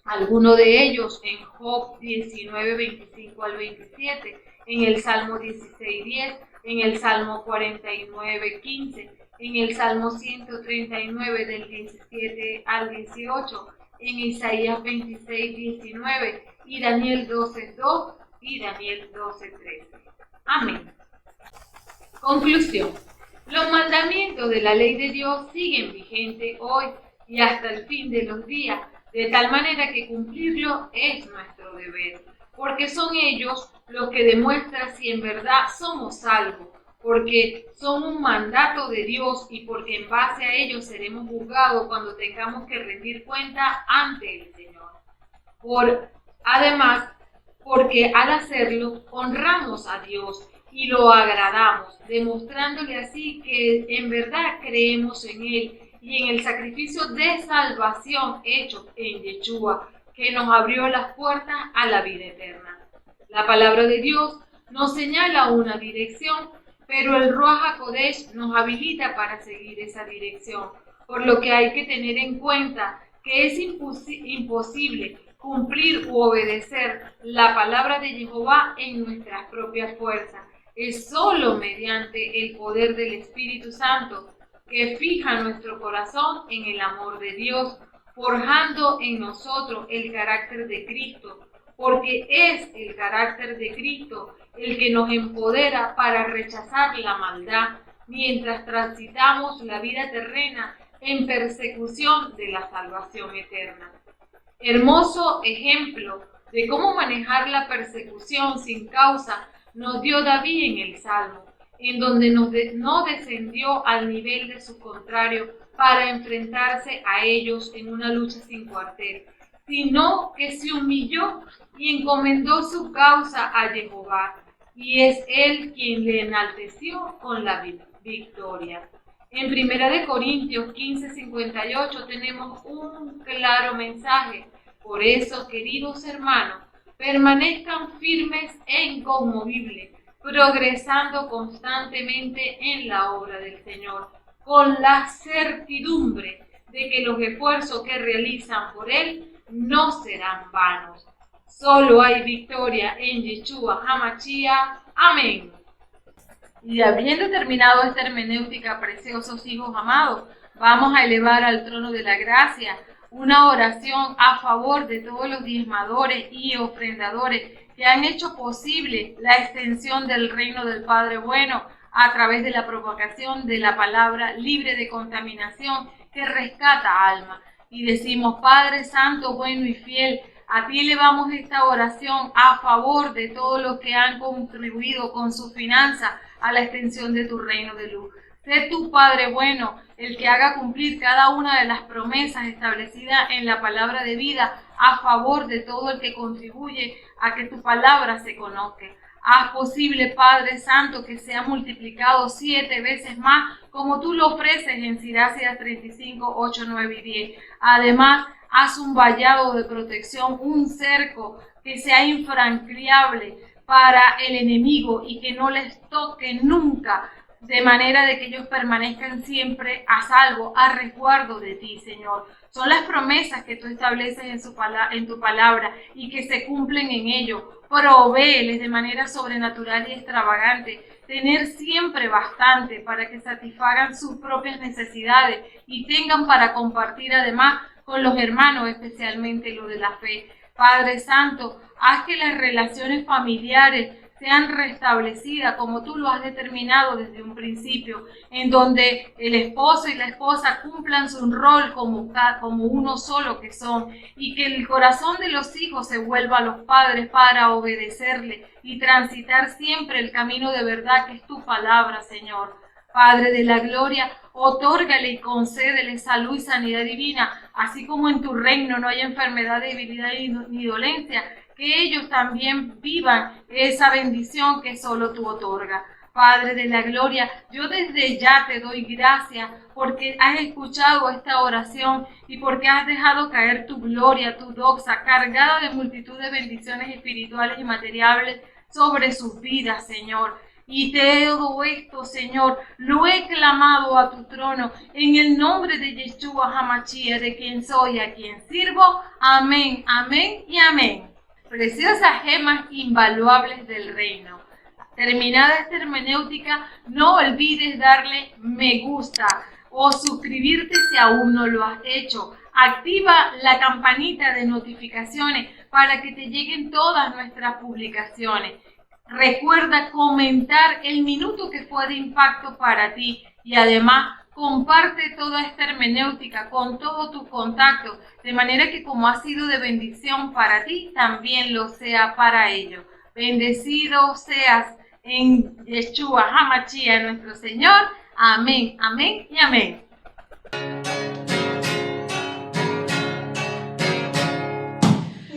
Algunos de ellos en Job 19, 25 al 27, en el Salmo 16, 10, en el Salmo 49, 15, en el Salmo 139 del 17 al 18, en Isaías 26, 19 y Daniel 12, 2 y Daniel 12, 13. Amén. Conclusión. Los mandamientos de la ley de Dios siguen vigentes hoy y hasta el fin de los días, de tal manera que cumplirlo es nuestro deber, porque son ellos los que demuestran si en verdad somos salvos, porque son un mandato de Dios y porque en base a ellos seremos juzgados cuando tengamos que rendir cuenta ante el Señor. Además, porque al hacerlo honramos a Dios y lo agradamos, demostrándole así que en verdad creemos en Él y en el sacrificio de salvación hecho en Yeshua, que nos abrió las puertas a la vida eterna. La palabra de Dios nos señala una dirección, pero el Ruach HaKodesh nos habilita para seguir esa dirección, por lo que hay que tener en cuenta que es imposible cumplir u obedecer la palabra de Jehová en nuestras propias fuerzas. Es solo mediante el poder del Espíritu Santo que fija nuestro corazón en el amor de Dios, forjando en nosotros el carácter de Cristo, porque es el carácter de Cristo el que nos empodera para rechazar la maldad mientras transitamos la vida terrena en persecución de la salvación eterna. Hermoso ejemplo de cómo manejar la persecución sin causa nos dio David en el Salmo, en donde no descendió al nivel de su contrario para enfrentarse a ellos en una lucha sin cuartel, sino que se humilló y encomendó su causa a Jehová, y es Él quien le enalteció con la victoria. En 1 Corintios 15:58 tenemos un claro mensaje. Por eso, queridos hermanos, permanezcan firmes e inconmovibles, progresando constantemente en la obra del Señor, con la certidumbre de que los esfuerzos que realizan por Él no serán vanos. Solo hay victoria en Yeshua HaMashiach. Amén. Y habiendo terminado esta hermenéutica, preciosos hijos amados, vamos a elevar al trono de la gracia una oración a favor de todos los diezmadores y ofrendadores que han hecho posible la extensión del reino del Padre Bueno a través de la propagación de la palabra libre de contaminación que rescata alma. Y decimos: Padre Santo, bueno y fiel, a ti elevamos esta oración a favor de todos los que han contribuido con su finanza a la extensión de tu reino de luz. Sé tu Padre bueno, el que haga cumplir cada una de las promesas establecidas en la palabra de vida a favor de todo el que contribuye a que tu palabra se conozca. Haz posible, Padre Santo, que sea multiplicado 7 veces más, como tú lo ofreces en Siracías 35, 8, 9 y 10. Además, haz un vallado de protección, un cerco que sea infranqueable para el enemigo y que no les toque nunca, de manera de que ellos permanezcan siempre a salvo, a resguardo de ti, Señor. Son las promesas que tú estableces en tu palabra y que se cumplen en ello. Provéeles de manera sobrenatural y extravagante, tener siempre bastante para que satisfagan sus propias necesidades y tengan para compartir además con los hermanos, especialmente los de la fe. Padre Santo, haz que las relaciones familiares sean restablecidas como tú lo has determinado desde un principio, en donde el esposo y la esposa cumplan su rol como uno solo que son, y que el corazón de los hijos se vuelva a los padres para obedecerle y transitar siempre el camino de verdad que es tu palabra, Señor. Padre de la gloria, otórgale y concédele salud y sanidad divina, así como en tu reino no hay enfermedad, debilidad ni dolencia, que ellos también vivan esa bendición que solo tú otorgas. Padre de la gloria, yo desde ya te doy gracias porque has escuchado esta oración y porque has dejado caer tu gloria, tu doxa, cargada de multitud de bendiciones espirituales y materiales sobre sus vidas, Señor. Y todo esto, Señor, lo he clamado a tu trono en el nombre de Yeshua HaMashiach, de quien soy, a quien sirvo. Amén, amén y amén. Preciosas gemas invaluables del reino. Terminada esta hermenéutica, no olvides darle me gusta o suscribirte si aún no lo has hecho. Activa la campanita de notificaciones para que te lleguen todas nuestras publicaciones. Recuerda comentar el minuto que fue de impacto para ti y además comparte toda esta hermenéutica con todos tus contactos, de manera que como ha sido de bendición para ti, también lo sea para ellos. Bendecido seas en Yeshua HaMashiach, nuestro Señor. Amén, amén y amén.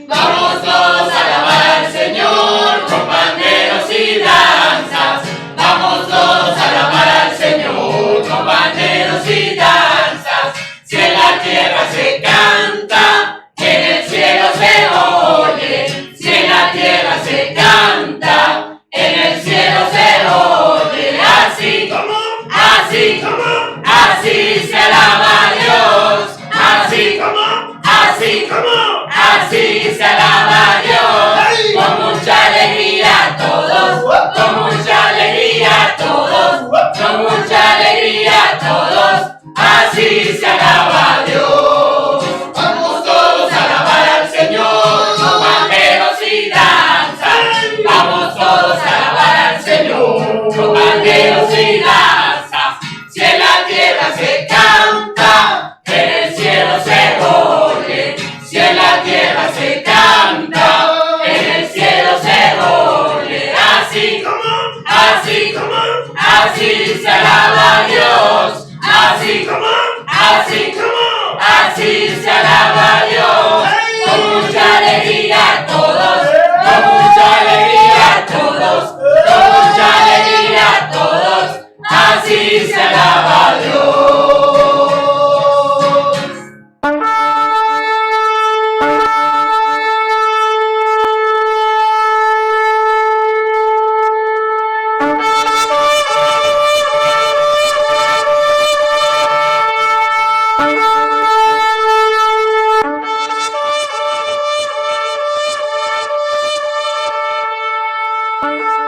Vamos todos a alabar al Señor con panderos y danzas. Vamos todos a alabar al Señor con panderos y danzas. Si en la tierra se canta, en el cielo se oye. Si en la tierra se canta, en el cielo se oye. Así, así, así se alaba a Dios. Así, así, así. se alaba a Dios, con mucha alegría todos, con mucha alegría todos, con mucha alegría todos, así se alaba a Dios. Vamos todos a alabar al Señor, con panderos y danzas. Vamos todos a alabar al Señor, con panderos y danzas. Si en la tierra se canta, en el cielo se oye. Si en la tierra se canta, en el cielo se oye. Así, así, así se alaba a Dios. Así, así, así se alaba a Dios. Con mucha alegría todos, con mucha alegría todos, con mucha alegría todos, así se alaba a Dios. Thank you.